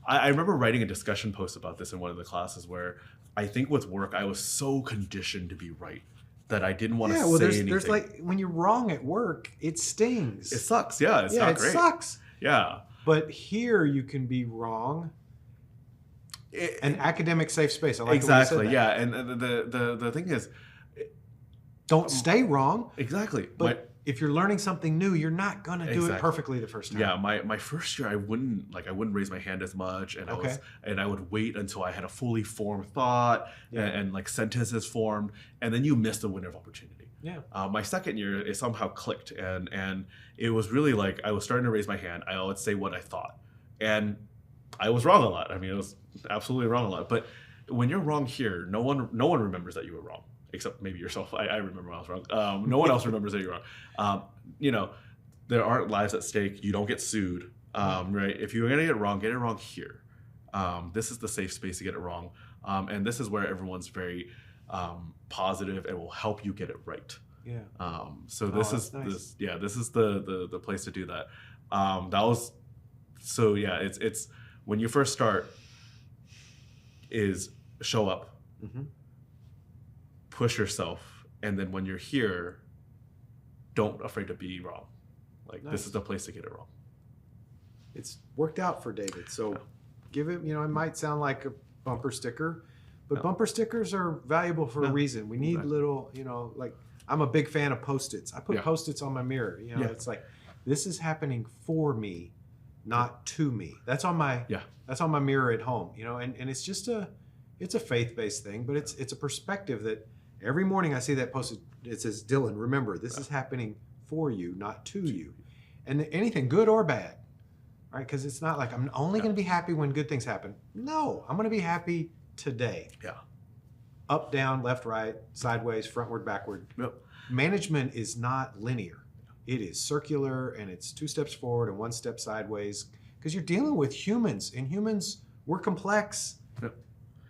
I remember writing a discussion post about this in one of the classes where I think with work, I was so conditioned to be right that I didn't want to say anything. There's like, when you're wrong at work, it stings. It sucks. Yeah, it's not great. It sucks. Yeah. But here you can be wrong. An academic safe space. I like exactly. The way you said that. Yeah, and the thing is, don't stay wrong. Exactly. But if you're learning something new, you're not gonna do it perfectly the first time. Yeah, my first year I wouldn't raise my hand as much, and I would wait until I had a fully formed thought and like sentences formed, and then you miss the window of opportunity. Yeah. My second year it somehow clicked, and it was really like I was starting to raise my hand. I would say what I thought, and I was wrong a lot. I mean, it was absolutely wrong a lot. But when you're wrong here, no one remembers that you were wrong. Except maybe yourself. I remember I was wrong. No one else remembers that you're wrong. There aren't lives at stake. You don't get sued, right? If you're gonna get it wrong here. This is the safe space to get it wrong, and this is where everyone's very positive and will help you get it right. Yeah. This is the place to do that. It's when you first start is show up. Mm-hmm. Push yourself, and then when you're here, don't afraid to be wrong. This is the place to get it wrong. It's worked out for David, so give it. It might sound like a bumper sticker, but bumper stickers are valuable for a reason. We need little, I'm a big fan of Post-its. I put Post-its on my mirror. It's like, this is happening for me, not to me. That's on my mirror at home. And it's just it's a faith-based thing, but it's a perspective that. Every morning I see that posted. It says, Dylan, remember, this is happening for you, not to you. And anything good or bad, right? Because it's not like I'm only going to be happy when good things happen. No, I'm going to be happy today. Yeah. Up, down, left, right, sideways, frontward, backward. Yep. Management is not linear. It is circular, and it's 2 steps forward and 1 step sideways, because you're dealing with humans, and humans, we're complex. Yep.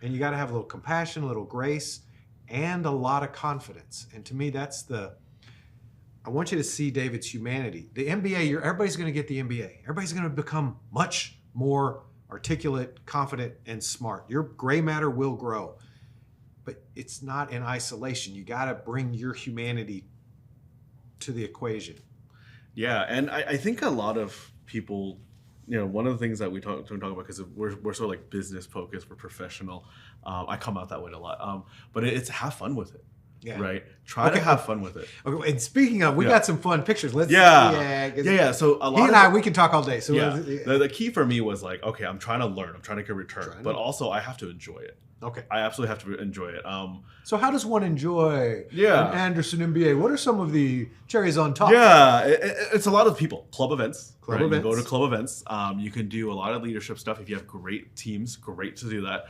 And you got to have a little compassion, a little grace, and a lot of confidence. And to me, I want you to see David's humanity. The MBA, everybody's going to get the MBA. Everybody's going to become much more articulate, confident, and smart. Your gray matter will grow. But it's not in isolation. You got to bring your humanity to the equation. Yeah, and I think a lot of people, one of the things that we talk about, because we're sort of like business focused, we're professional. I come out that way a lot. But it's have fun with it. Yeah. Right. Try to have fun with it. Okay. And speaking of, we got some fun pictures. Let's. Yeah. So he and I, we can talk all day. So the key for me was like, okay, I'm trying to learn. I'm trying to get return, but also I have to enjoy it. Okay. I absolutely have to enjoy it. So how does one enjoy an Anderson MBA? What are some of the cherries on top? Yeah, it's a lot of people. Club events. You go to club events. You can do a lot of leadership stuff. If you have great teams, great to do that.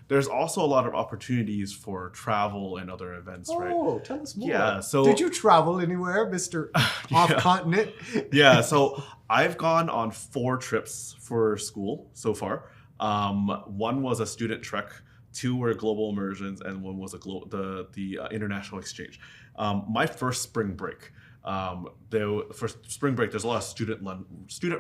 There's also a lot of opportunities for travel and other events, right? Oh, tell us more. Yeah, so did you travel anywhere, Mr. Off-Continent? Yeah, so I've gone on 4 trips for school so far. 1 was a student trek, 2 were global immersions, and 1 was the international exchange. My first spring break. For spring break, there's a lot of student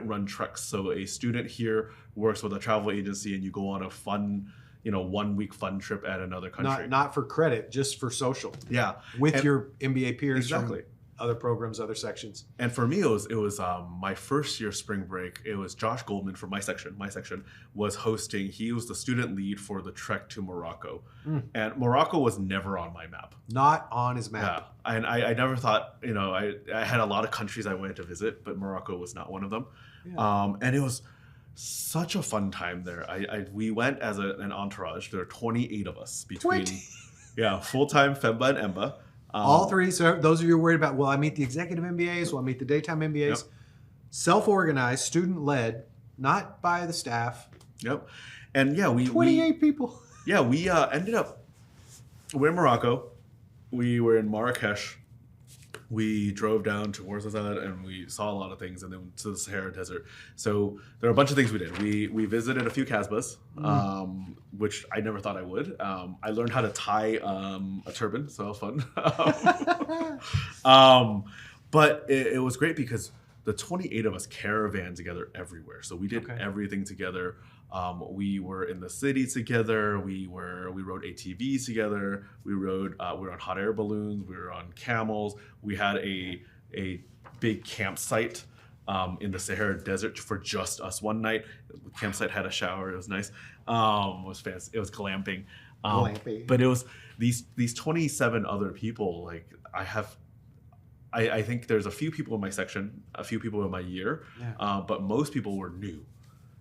run treks. So a student here works with a travel agency, and you go on a fun, 1 week fun trip at another country. Not for credit, just for social. Yeah, with your MBA peers. Exactly. From other programs, other sections. And for me, it was my first year spring break. It was Josh Goldman from my section. My section was hosting. He was the student lead for the trek to Morocco. And Morocco was never on my map. Not on his map. Yeah. And I never thought, I had a lot of countries I wanted to visit, but Morocco was not one of them. Yeah. And it was such a fun time there. We went as an entourage. There are 28 of us between, full-time FEMBA and EMBA. All 3. So those of you who are worried about, will I meet the executive MBAs? Will I meet the daytime MBAs? Yep. Self-organized, student-led, not by the staff. Yep. And 28 people. Yeah, we ended up, we're in Morocco. We were in Marrakesh. we drove down to Warzazad and we saw a lot of things, and then to the Sahara Desert. So there are a bunch of things we did. We visited a few Casbahs, which I never thought I would. I learned how to tie a turban, so that was fun. But it was great because the 28 of us caravan together everywhere. So we did everything together. We were in the city together. We rode ATVs together. We were on hot air balloons. We were on camels. We had a big campsite in the Sahara Desert for just us one night. The campsite had a shower. It was nice. It was fancy. It was glamping. But it was these 27 other people. Like I think there's a few people in my section, a few people in my year, but most people were new.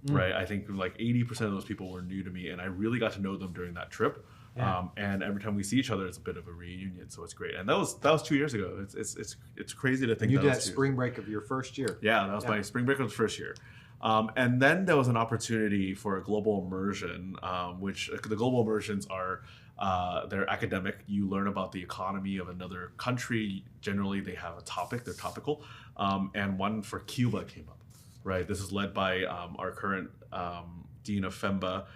Right, I think like 80% of those people were new to me, and I really got to know them during that trip. And every time we see each other, it's a bit of a reunion, so it's great. And that was 2 years ago. It's crazy to think. You did that spring break of your first year. Yeah, that was my spring break of the first year. And then there was an opportunity for a global immersion, which the global immersions are they're academic. You learn about the economy of another country. Generally, they have a topic. They're topical. And one for Cuba came up. Right. This is led by our current dean of FEMBA,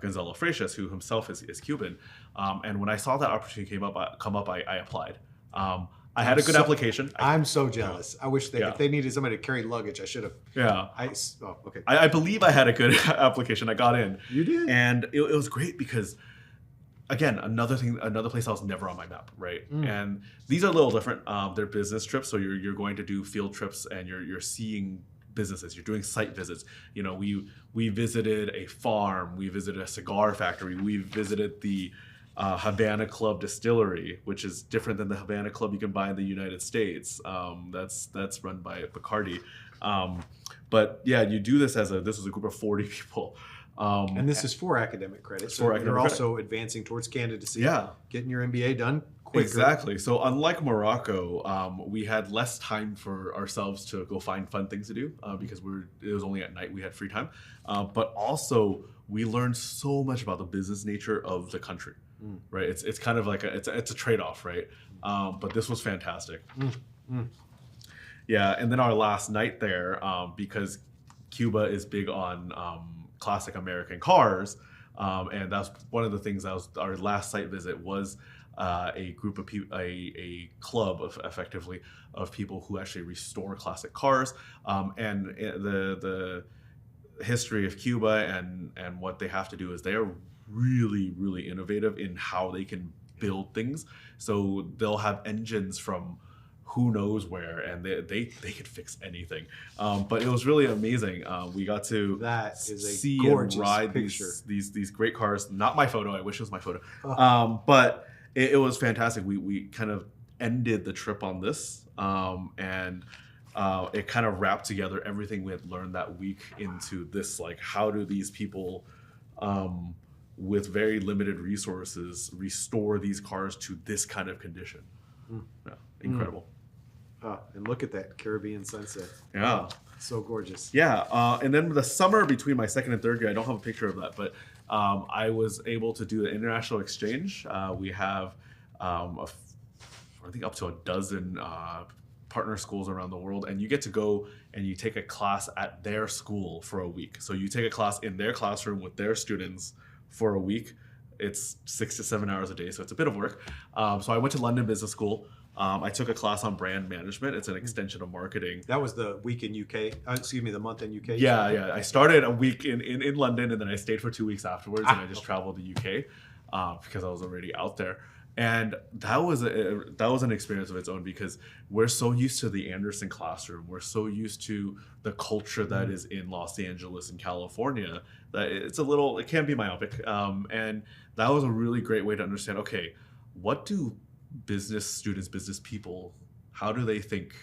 Gonzalo Freixes, who himself is Cuban. And when I saw that opportunity come up, I applied. I had a good application. I'm so jealous. I wish if they needed somebody to carry luggage, I should have. Yeah. Okay. I believe I had a good application. I got in. You did. And it was great because, again, another place I was never on my map, right? And these are a little different. They're business trips, so you're going to do field trips, and you're seeing businesses. You're doing site visits. You know, we visited a farm. We visited a cigar factory. We visited the Havana Club Distillery, which is different than the Havana Club you can buy in the United States. That's run by Bacardi. But yeah, you do this this was a group of 40 people. And this is for academic credit. So you're also advancing towards candidacy. Yeah. Getting your MBA done quicker. Exactly. So unlike Morocco, we had less time for ourselves to go find fun things to do because it was only at night we had free time. But also we learned so much about the business nature of the country. Right. It's kind of like it's a trade-off, right? But this was fantastic. Yeah. And then our last night there, because Cuba is big on classic American cars, and that's one of the things that was our last site visit was a group of people, a club effectively of people who actually restore classic cars, and the history of Cuba and what they have to do is they are really, really innovative in how they can build things. So they'll have engines from who knows where, and they could fix anything. But it was really amazing. We got to see and ride these great cars. Not my photo. I wish it was my photo. But it was fantastic. We kind of ended the trip on this, and it kind of wrapped together everything we had learned that week into this. Like, how do these people with very limited resources restore these cars to this kind of condition? Yeah, incredible. And look at that Caribbean sunset. Yeah. So gorgeous. Yeah. And then the summer between my second and third year, I don't have a picture of that, but I was able to do the international exchange. We have, I think, up to a dozen partner schools around the world, and you get to go and you take a class at their school for a week. So you take a class in their classroom with their students for a week. It's 6 to 7 hours a day, so it's a bit of work. So I went to London Business School. I took a class on brand management. It's an extension of marketing. That was the week in UK. The month in UK. Yeah. I started a week in London, and then I stayed for 2 weeks afterwards, and I just traveled to UK because I was already out there. And that was an experience of its own because we're so used to the Anderson classroom. We're so used to the culture that is in Los Angeles and California that it can be myopic. And that was a really great way to understand, okay, what do business students, business people, how do they think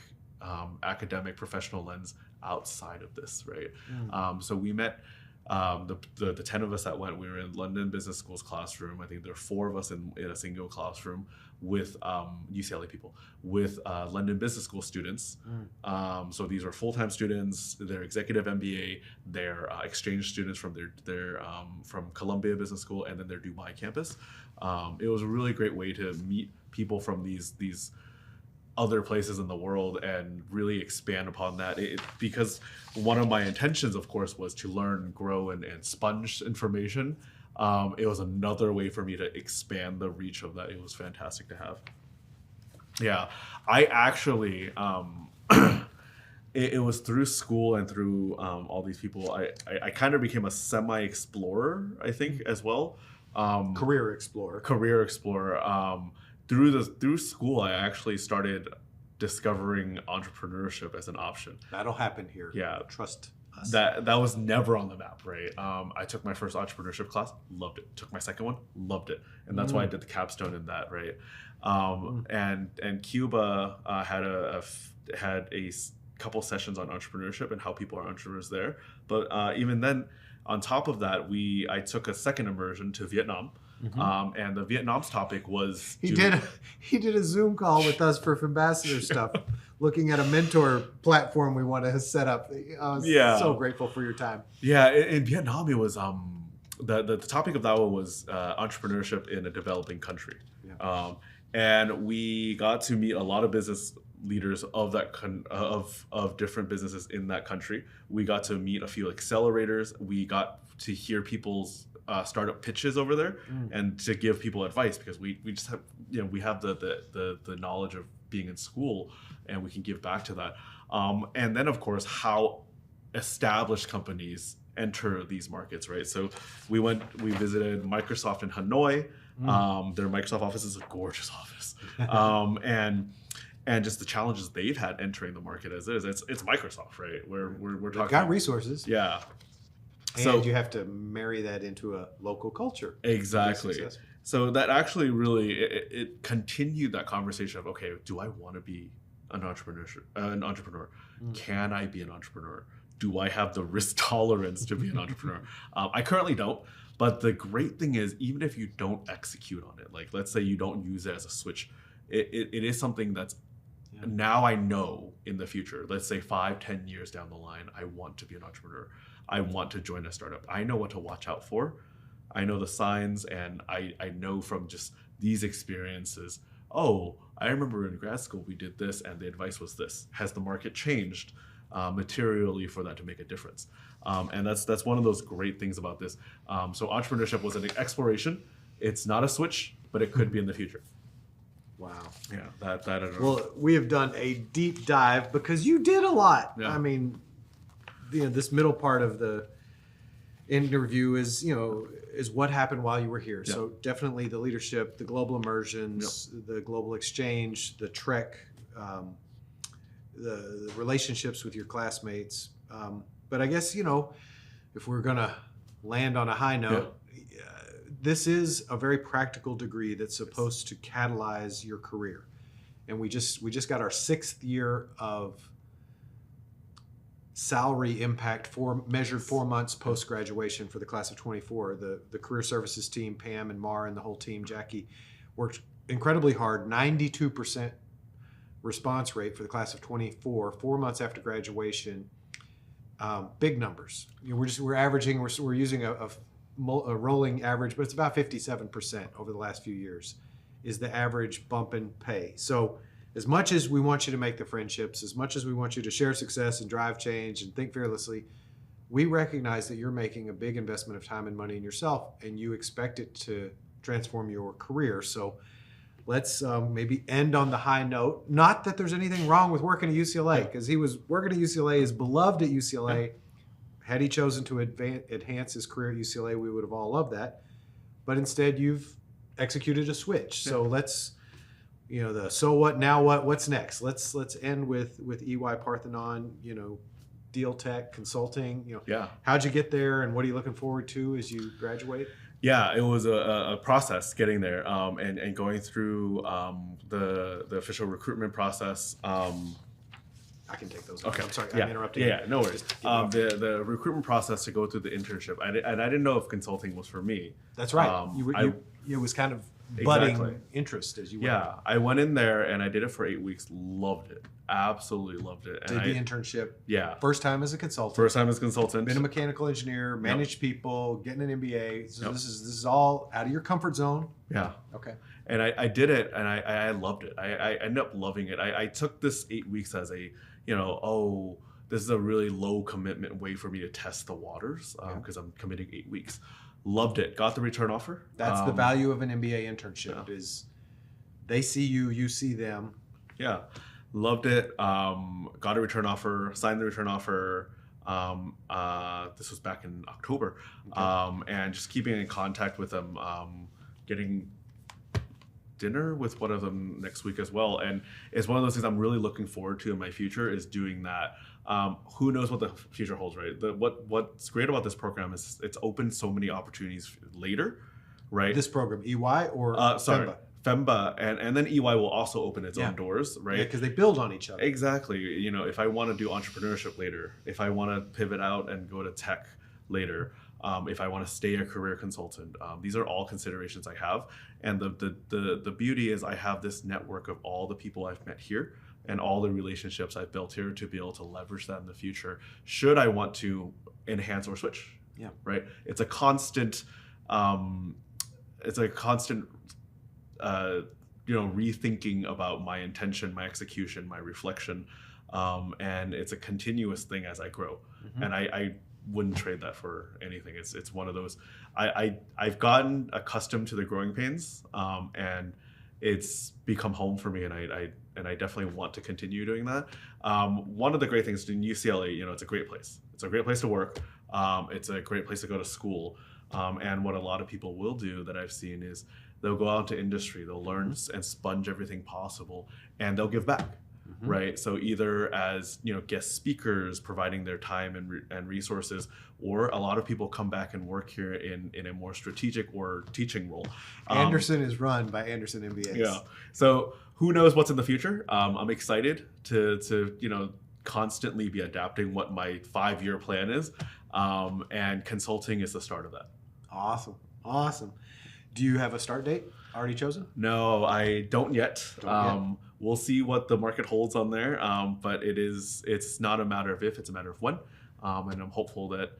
academic, professional lens outside of this, right? So we met the 10 of us that went. We were in London Business School's classroom. I think there are 4 of us in a single classroom with UCLA people, with London Business School students. So these are full-time students. They're executive MBA. They're exchange students from from Columbia Business School, and then their Dubai campus. It was a really great way to meet people from these other places in the world and really expand upon that. Because one of my intentions, of course, was to learn, grow, and sponge information. It was another way for me to expand the reach of that. It was fantastic to have. Yeah, I actually, it was through school and through all these people, I kind of became a semi-explorer, I think, as well. Career explorer. Through school, I actually started discovering entrepreneurship as an option. That'll happen here. Yeah. Trust us. That was never on the map, right? I took my first entrepreneurship class, loved it. Took my second one, loved it, and that's why I did the capstone in that, right? And Cuba had a couple sessions on entrepreneurship and how people are entrepreneurs there. But even then, on top of that, I took a second immersion to Vietnam. And the Vietnam's topic was he did a Zoom call with us for FEMBAssador stuff, looking at a mentor platform we want to set up. I was so grateful for your time. Yeah, in Vietnam, it was the topic of that one was entrepreneurship in a developing country. Yeah. And we got to meet a lot of business leaders of that of different businesses in that country. We got to meet a few accelerators. We got to hear people's startup pitches over there and to give people advice, because we just have we have the knowledge of being in school, and we can give back to that. And then of course how established companies enter these markets, right? So we visited Microsoft in Hanoi. Their Microsoft office is a gorgeous office. And just the challenges they've had entering the market as is. It's Microsoft, right? We're talking. They've got resources. Yeah. And so you have to marry that into a local culture. Exactly. So that actually really it continued that conversation of, okay, do I want to be an entrepreneur? Can I be an entrepreneur? Do I have the risk tolerance to be an entrepreneur? I currently don't. But the great thing is, even if you don't execute on it, like let's say you don't use it as a switch, it is something that's now I know in the future, let's say 5-10 years down the line, I want to be an entrepreneur. I want to join a startup. I know what to watch out for. I know the signs, and I know from just these experiences, oh, I remember in grad school we did this and the advice was this. Has the market changed materially for that to make a difference? And that's one of those great things about this. So entrepreneurship was an exploration. It's not a switch, but it could be in the future. Wow. Yeah, that I don't know. Well, we have done a deep dive because you did a lot. Yeah. I mean, this middle part of the interview is what happened while you were here. Yeah. So definitely the leadership, the global immersions, the global exchange, the trek, the relationships with your classmates. But I guess, if we're going to land on a high note, this is a very practical degree that's supposed to catalyze your career. And we just got our 6th year of salary impact measured 4 months post-graduation for the class of 24. The career services team, Pam and Mar and the whole team, Jackie, worked incredibly hard. 92% response rate for the class of 24, 4 months after graduation. Big numbers. We're averaging. We're using a rolling average, but it's about 57% over the last few years is the average bump in pay. So as much as we want you to make the friendships, as much as we want you to share success and drive change and think fearlessly, we recognize that you're making a big investment of time and money in yourself, and you expect it to transform your career. So let's maybe end on the high note. Not that there's anything wrong with working at UCLA, because he was working at UCLA, is beloved at UCLA. Yeah. Had he chosen to enhance his career at UCLA, we would have all loved that. But instead, you've executed a switch. Yeah. So let's, the so what, now what, what's next? Let's end with EY Parthenon, deal tech, consulting. How'd you get there, and what are you looking forward to as you graduate? Yeah, it was a process getting there, and going through the official recruitment process. I can take those. Okay. I'm sorry, yeah. I'm interrupting. Yeah, no worries. The recruitment process to go through the internship, and I didn't know if consulting was for me. That's right. It was kind of budding interest as you went. Yeah, I went in there and I did it for 8 weeks. Loved it. Absolutely loved it. Did the internship. Yeah. First time as a consultant. First time as a consultant. Been a mechanical engineer, managed people, getting an MBA. So this is all out of your comfort zone. Yeah. Okay. And I did it, and I loved it. I ended up loving it. I took this 8 weeks as a, this is a really low commitment way for me to test the waters because I'm committing 8 weeks. Loved it. Got the return offer. That's the value of an MBA internship is they see you, you see them. Yeah. Loved it. Got a return offer, signed the return offer. This was back in October. And just keeping in contact with them, getting dinner with one of them next week as well. And it's one of those things I'm really looking forward to in my future is doing that. Who knows what the future holds, right? What's great about this program is it's opened so many opportunities later, right? This program, EY or sorry, FEMBA? And then EY will also open its own doors, right? Yeah, because they build on each other. Exactly. If I want to do entrepreneurship later, if I want to pivot out and go to tech later, if I want to stay a career consultant, these are all considerations I have. And the beauty is I have this network of all the people I've met here and all the relationships I've built here to be able to leverage that in the future should I want to enhance or switch. Yeah. Right. It's a constant rethinking about my intention, my execution, my reflection, and it's a continuous thing as I grow. And I wouldn't trade that for anything. It's one of those. I've gotten accustomed to the growing pains, and it's become home for me, and I definitely want to continue doing that. One of the great things in UCLA, it's a great place. It's a great place to work. It's a great place to go to school. And what a lot of people will do that I've seen is they'll go out to industry, they'll learn and sponge everything possible, and they'll give back. Right. So either as guest speakers, providing their time and resources, or a lot of people come back and work here in a more strategic or teaching role. Anderson is run by Anderson MBAs. Yeah. So who knows what's in the future? I'm excited to constantly be adapting what my 5-year plan is, and consulting is the start of that. Awesome. Do you have a start date already chosen? No, I don't yet. We'll see what the market holds on there, but it's not a matter of if, it's a matter of when, and I'm hopeful that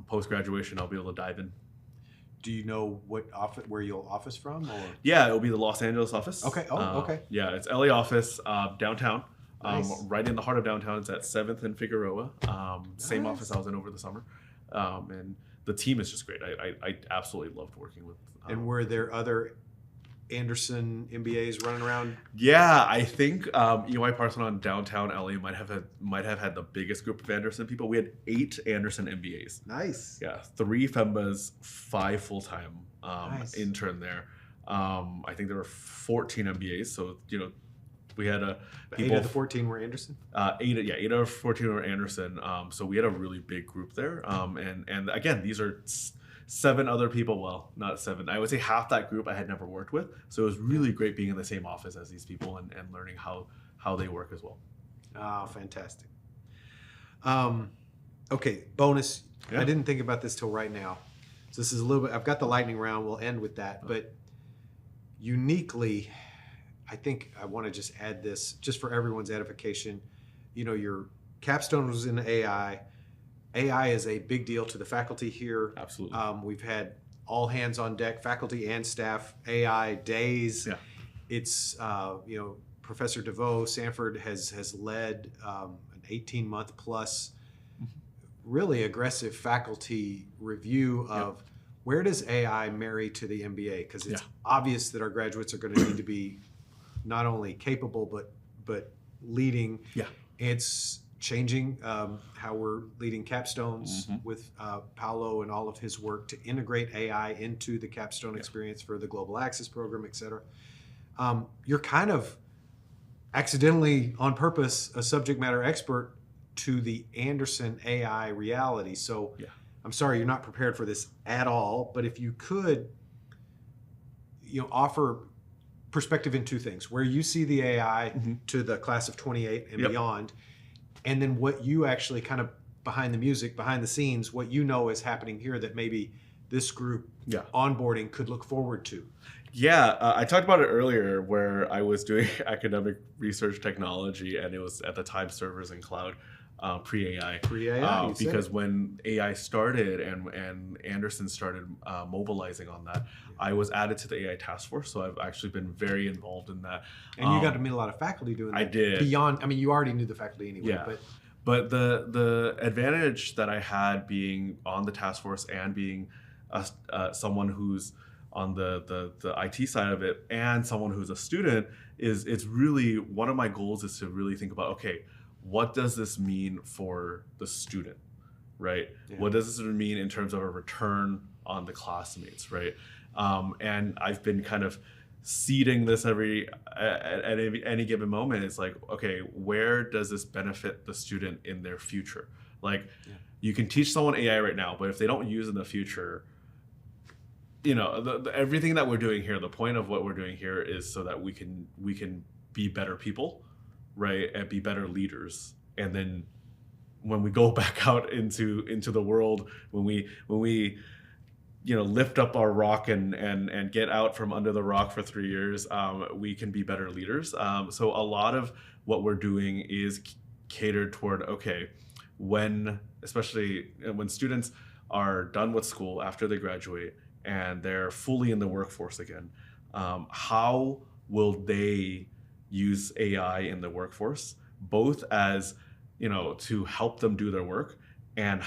post-graduation I'll be able to dive in. Do you know where you'll office from? Or? Yeah, it'll be the Los Angeles office. Okay. Okay. Yeah, it's LA office, downtown, Nice. right in the heart of downtown. It's at 7th and Figueroa, same Nice. office I was in over the summer, and the team is just great. I absolutely loved working with. And were there other Anderson MBAs running around? Yeah, I think EY Parthenon downtown LA might have had the biggest group of Anderson people. We had 8 Anderson MBAs. Nice. Yeah, 3 FEMBAs, 5 full-time Nice. intern there. I think there were 14 MBAs, so we had 8 of the 14 were Anderson? 8 out of 14 were Anderson. So we had a really big group there. And again, these are 7 other people. Well, not 7. I would say half that group I had never worked with. So it was really great being in the same office as these people and learning how they work as well. Oh, fantastic. Okay, bonus. Yeah. I didn't think about this till right now. So this is a little bit, I've got the lightning round. We'll end with that. But uniquely, I think I want to just add this just for everyone's edification. Your capstone was in AI. AI is a big deal to the faculty here. Absolutely. We've had all hands on deck, faculty and staff, AI days. Yeah. It's, Professor DeVoe, Sanford has led an 18-month plus really aggressive faculty review of where does AI marry to the MBA? Because it's obvious that our graduates are going to need to be not only capable, but leading. Yeah. It's changing how we're leading capstones with Paolo and all of his work to integrate AI into the capstone experience for the Global Access Program, et cetera. You're kind of accidentally, on purpose, a subject matter expert to the Anderson AI reality. So I'm sorry you're not prepared for this at all, but if you could offer perspective in 2 things, where you see the AI to the class of 28 and beyond, and then what you actually kind of behind the music, behind the scenes, what is happening here that maybe this group onboarding could look forward to. Yeah, I talked about it earlier where I was doing academic research technology, and it was at the time servers and cloud. pre-AI. Pre-AI, you said because it. when AI started and Anderson started mobilizing on that, I was added to the AI task force, so I've actually been very involved in that. And you got to meet a lot of faculty doing that. I did. Beyond, I mean, you already knew the faculty anyway. Yeah. But the advantage that I had being on the task force and being someone who's on the IT side of it and someone who's a student is it's really one of my goals is to really think about, okay, what does this mean for the student, right? Yeah. What does this mean in terms of a return on the classmates, right? And I've been kind of seeding this at any given moment. It's like, okay, where does this benefit the student in their future? Like, you can teach someone AI right now, but if they don't use it in the future, you know, everything that we're doing here, the point of what we're doing here is so that we can be better people, right, and be better leaders. And then when we go back out into the world, when we you know, lift up our rock and get out from under the rock for 3 years, we can be better leaders. So a lot of what we're doing is catered toward, okay, especially when students are done with school after they graduate and they're fully in the workforce again, how will they use AI in the workforce, both as, you know, to help them do their work and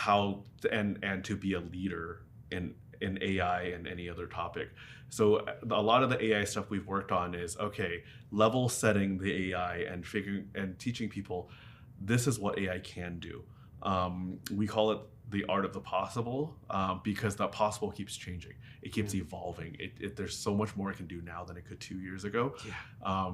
and to be a leader in AI and any other topic. So a lot of the AI stuff we've worked on is, okay, level setting the AI and teaching people this is what AI can do. We call it the art of the possible, because that possible keeps changing. It keeps evolving. There's so much more it can do now than it could 2 years ago. Yeah.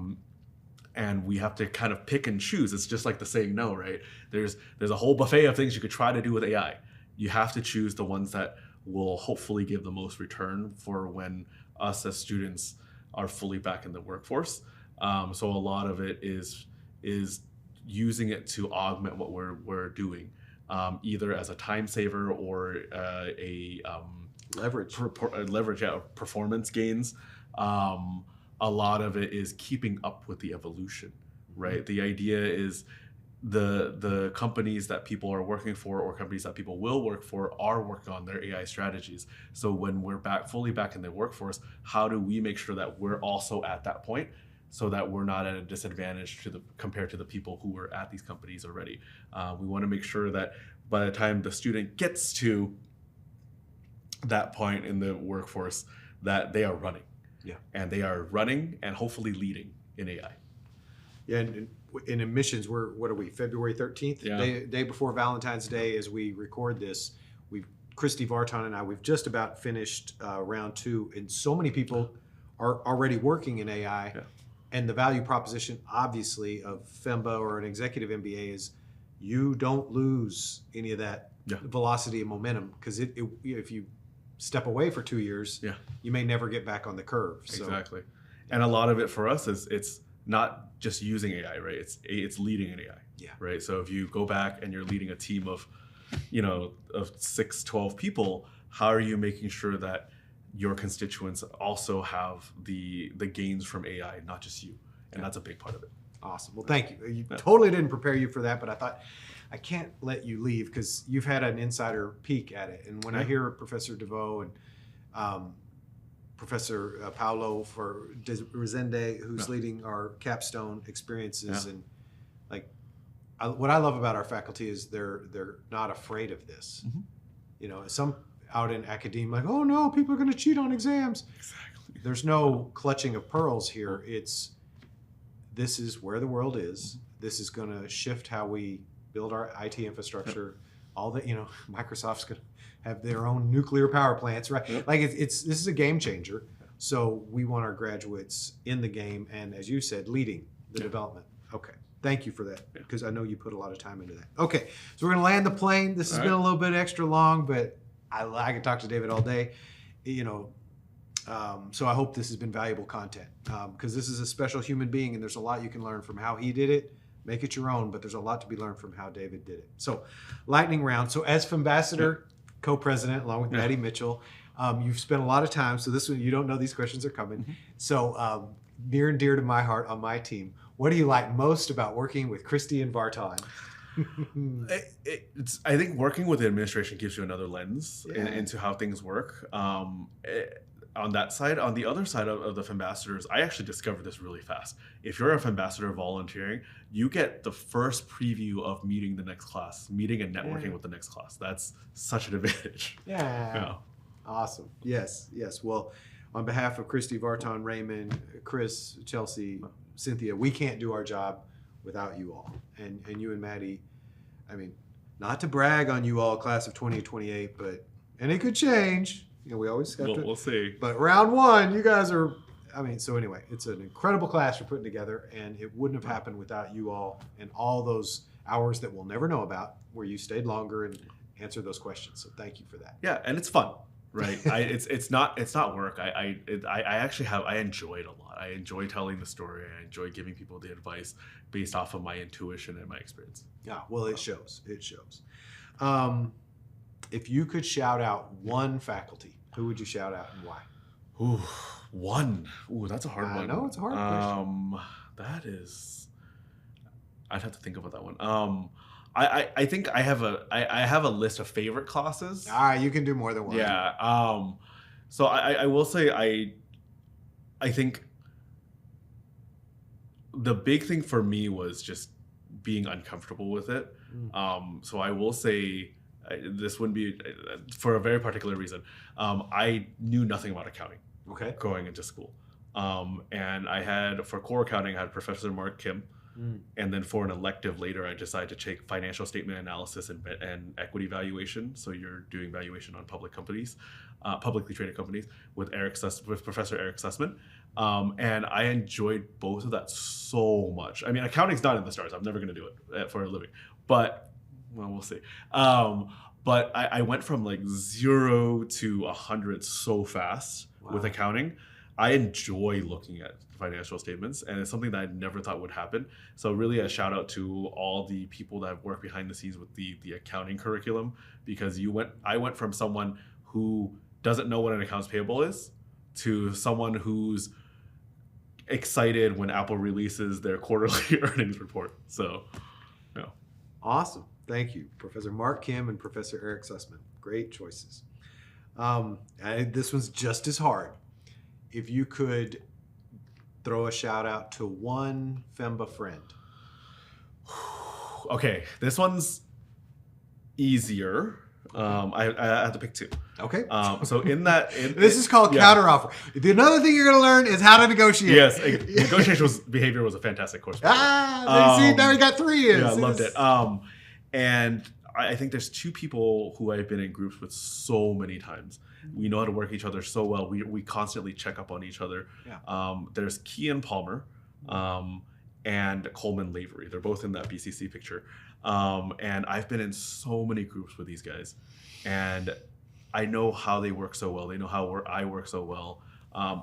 And we have to kind of pick and choose. It's just like the saying no, right? There's a whole buffet of things you could try to do with AI. You have to choose the ones that will hopefully give the most return for when us as students are fully back in the workforce. So a lot of it is using it to augment what we're doing, either as a time saver or a leverage, performance gains. A lot of it is keeping up with the evolution, right? The idea is the companies that people are working for or companies that people will work for are working on their AI strategies. So when we're fully back in the workforce, how do we make sure that we're also at that point so that we're not at a disadvantage compared to the people who were at these companies already? We want to make sure that by the time the student gets to that point in the workforce, that they are running. Yeah. And they are running and hopefully leading in AI. Yeah, and in Immersions, what are we, February 13th? Yeah. Day before Valentine's Day as we record this. Christy Vartan and I, we've just about finished round 2, and so many people are already working in AI. Yeah. And the value proposition, obviously, of FEMBA or an executive MBA is you don't lose any of that velocity and momentum, because if you step away for 2 years, you may never get back on the curve. So. Exactly. And a lot of it for us is it's not just using AI, right? It's leading an AI, right? So if you go back and you're leading a team of 6, 12 people, how are you making sure that your constituents also have the gains from AI, not just you? And that's a big part of it. Awesome. Well, thank you. You totally didn't prepare you for that, but I thought I can't let you leave because you've had an insider peek at it. And when I hear Professor DeVoe and Professor Paulo for Resende, who's leading our capstone experiences, and what I love about our faculty is they're not afraid of this. Mm-hmm. You know, some out in academia, like, oh no, people are going to cheat on exams. Exactly. There's no clutching of pearls here. This is where the world is. Mm-hmm. This is going to shift how we build our IT infrastructure. All that, Microsoft's going to have their own nuclear power plants, right? Yep. Like this is a game changer. So we want our graduates in the game and, as you said, leading the development. Okay. Thank you for that, because I know you put a lot of time into that. Okay. So we're going to land the plane. This has been a little bit extra long, but I could talk to David all day, so I hope this has been valuable content, because this is a special human being and there's a lot you can learn from how he did it. Make it your own, but there's a lot to be learned from how David did it. So, lightning round. So, as FEMBAssador, co-president, along with Maddie Mitchell, you've spent a lot of time. So, this one, you don't know these questions are coming. Mm-hmm. So, near and dear to my heart on my team, what do you like most about working with Christy and Vartan? I think working with the administration gives you another lens Yeah. into how things work. On that side, on the other side of the FEMBAssadors, I actually discovered this really fast. If you're a FEMBAssador volunteering, you get the first preview of meeting the next class, meeting and networking with the next class. That's such an advantage. Yeah. Awesome. Yes. Well, on behalf of Christy, Vartan, Raymond, Chris, Chelsea, Cynthia, we can't do our job without you all. And you and Maddie, I mean, not to brag on you all, class of 2028, but, and it could change. You know, we always have to. We'll see. But round one, you guys are, I mean, so anyway, it's an incredible class you're putting together, and it wouldn't have happened without you all and all those hours that we'll never know about where you stayed longer and answered those questions. So thank you for that. Yeah, and it's fun, right? It's not work. I enjoy it a lot. I enjoy telling the story. I enjoy giving people the advice based off of my intuition and my experience. Yeah, well, it shows. It shows. If you could shout out one faculty, who would you shout out and why? Ooh, one. Ooh, that's a hard one. I know, it's a hard question. That is. I'd have to think about that one. I think I have a list of favorite classes. All right, you can do more than one. Yeah. So I will say I think the big thing for me was just being uncomfortable with it. So I will say this wouldn't be for a very particular reason. I knew nothing about accounting. Okay. Going into school, and I had for core accounting I had Professor Mark Kim. And then for an elective later, I decided to take financial statement analysis and equity valuation. So you're doing valuation on public companies, publicly traded companies with Professor Eric Sussman. And I enjoyed both of that so much. I mean, accounting's not in the stars. I'm never going to do it for a living. But, well, we'll see. But I went from like 0 to 100 so fast with accounting. I enjoy looking at financial statements, and it's something that I never thought would happen. So really a shout out to all the people that have worked behind the scenes with the accounting curriculum, because I went from someone who doesn't know what an accounts payable is to someone who's excited when Apple releases their quarterly earnings report. So, yeah. Awesome. Thank you, Professor Mark Kim and Professor Eric Sussman. Great choices. This one's just as hard. If you could throw a shout out to one FEMBA friend. Okay, this one's easier. I have to pick two. Okay. So this is called counteroffer. Another thing you're going to learn is how to negotiate. Yes, negotiation behavior was a fantastic course. See, now we got 3 years. Yeah, I loved it. And I think there's two people who I've been in groups with so many times. We know how to work each other so well. We constantly check up on each other. Yeah. There's Kian Palmer and Coleman Lavery. They're both in that BCC picture. And I've been in so many groups with these guys. And I know how they work so well. They know how I work so well.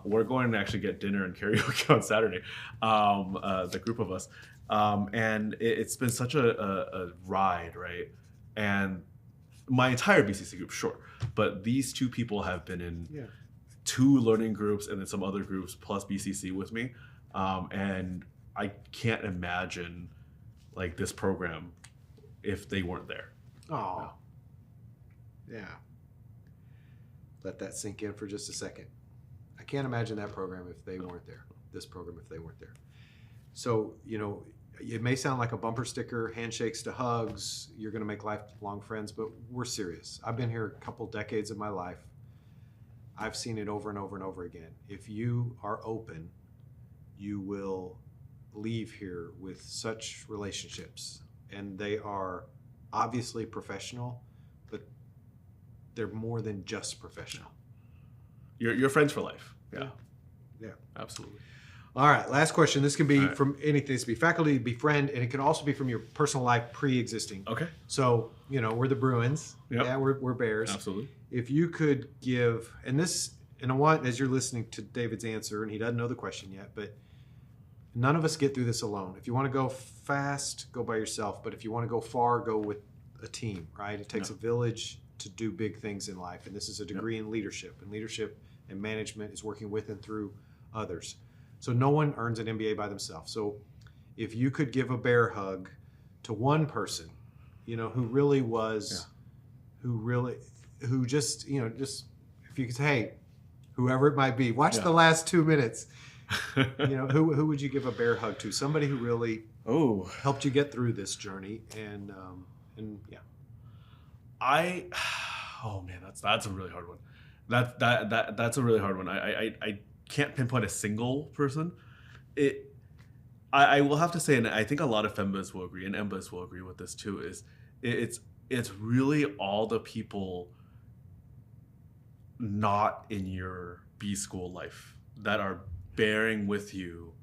We're going to actually get dinner and karaoke on Saturday, the group of us. And it's been such a ride, right? And my entire BCC group, sure. But these two people have been in 2 learning groups and then some other groups plus BCC with me. And I can't imagine like this program if they weren't there. Oh, yeah. Let that sink in for just a second. I can't imagine that program if they weren't there. This program if they weren't there. So, you know, it may sound like a bumper sticker, handshakes to hugs, you're going to make lifelong friends, but we're serious. I've been here a couple decades of my life. I've seen it over and over and over again. If you are open, you will leave here with such relationships. And they are obviously professional, but they're more than just professional. You're friends for life. Yeah. Yeah. Absolutely. All right, last question. This can be from anything. This can be faculty, be friend, and it can also be from your personal life pre-existing. Okay. So, you know, we're the Bruins. Yep. Yeah, we're Bears. Absolutely. If you could give, and I want, as you're listening to David's answer, and he doesn't know the question yet, but none of us get through this alone. If you want to go fast, go by yourself. But if you want to go far, go with a team, right? It takes a village to do big things in life. And this is a degree in leadership. And leadership and management is working with and through others. So no one earns an MBA by themselves. So if you could give a bear hug to one person who really was, who just, if you could say, hey, whoever it might be, watch the last 2 minutes. Who would you give a bear hug to? Somebody who really helped you get through this journey, and yeah. Oh man, that's a really hard one. That's a really hard one. I can't pinpoint a single person. I will have to say, and I think a lot of FEMBAs will agree, and MBAs will agree with this too, is it's really all the people not in your B school life that are bearing with you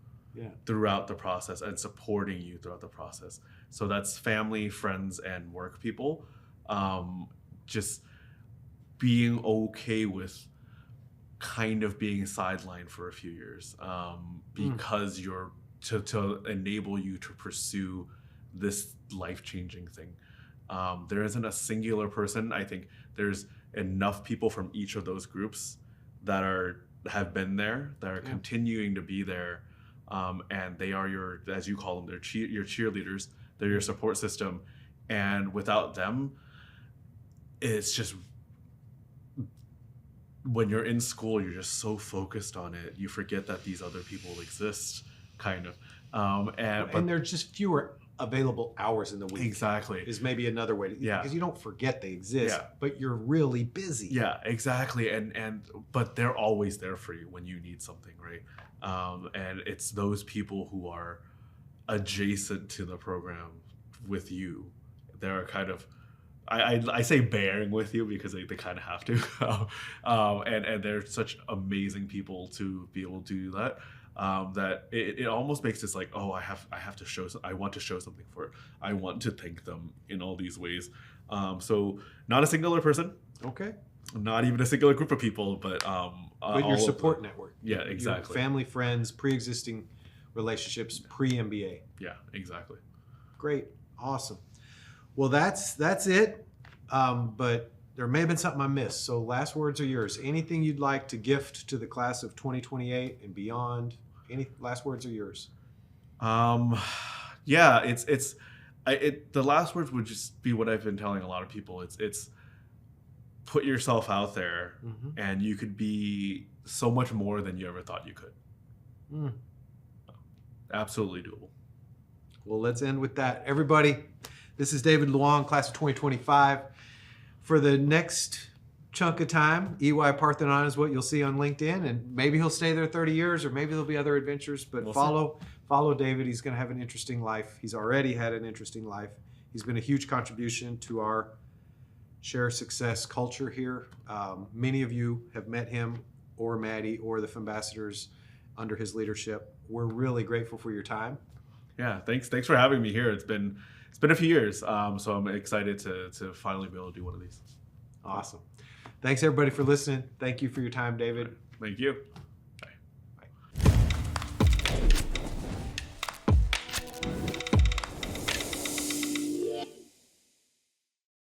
throughout the process and supporting you throughout the process. So that's family, friends, and work people. Just being okay with kind of being sidelined for a few years because you're to enable you to pursue this life-changing thing. There isn't a singular person. I think there's enough people from each of those groups that have been there, that are continuing to be there, and they are your, as you call them, your cheerleaders. They're your support system, and without them, it's just, when you're in school, you're just so focused on it, you forget that these other people exist, kind of. And there's just fewer available hours in the week. Exactly. Is maybe another way to, because you don't forget they exist, but you're really busy. Yeah, exactly. But they're always there for you when you need something, right? And it's those people who are adjacent to the program with you. They're kind of, I say bearing with you because they kind of have to. And they're such amazing people to be able to do that. That it almost makes this like, oh, I have to show, I want to show something for it. I want to thank them in all these ways. So not a singular person. Okay. Not even a singular group of people, but your support network. Yeah, exactly. Your family, friends, pre-existing relationships, pre-MBA. Yeah, exactly. Great. Awesome. Well, that's it. But there may have been something I missed. So last words are yours. Anything you'd like to gift to the class of 2028 and beyond? Any last words are yours. Yeah, the last words would just be what I've been telling a lot of people. It's put yourself out there, and you could be so much more than you ever thought you could. Absolutely doable. Well, let's end with that. Everybody, this is David Luong, class of 2025. For the next chunk of time, EY Parthenon is what you'll see on LinkedIn, and maybe he'll stay there 30 years, or maybe there'll be other adventures, but follow David. He's going to have an interesting life. He's already had an interesting life. He's been a huge contribution to our share success culture here. Many of you have met him or Maddie or the FEMBAssadors under his leadership. We're really grateful for your time. Yeah, thanks for having me here. It's been a few years, so I'm excited to finally be able to do one of these. Awesome. Thanks everybody for listening. Thank you for your time, David. Thank you.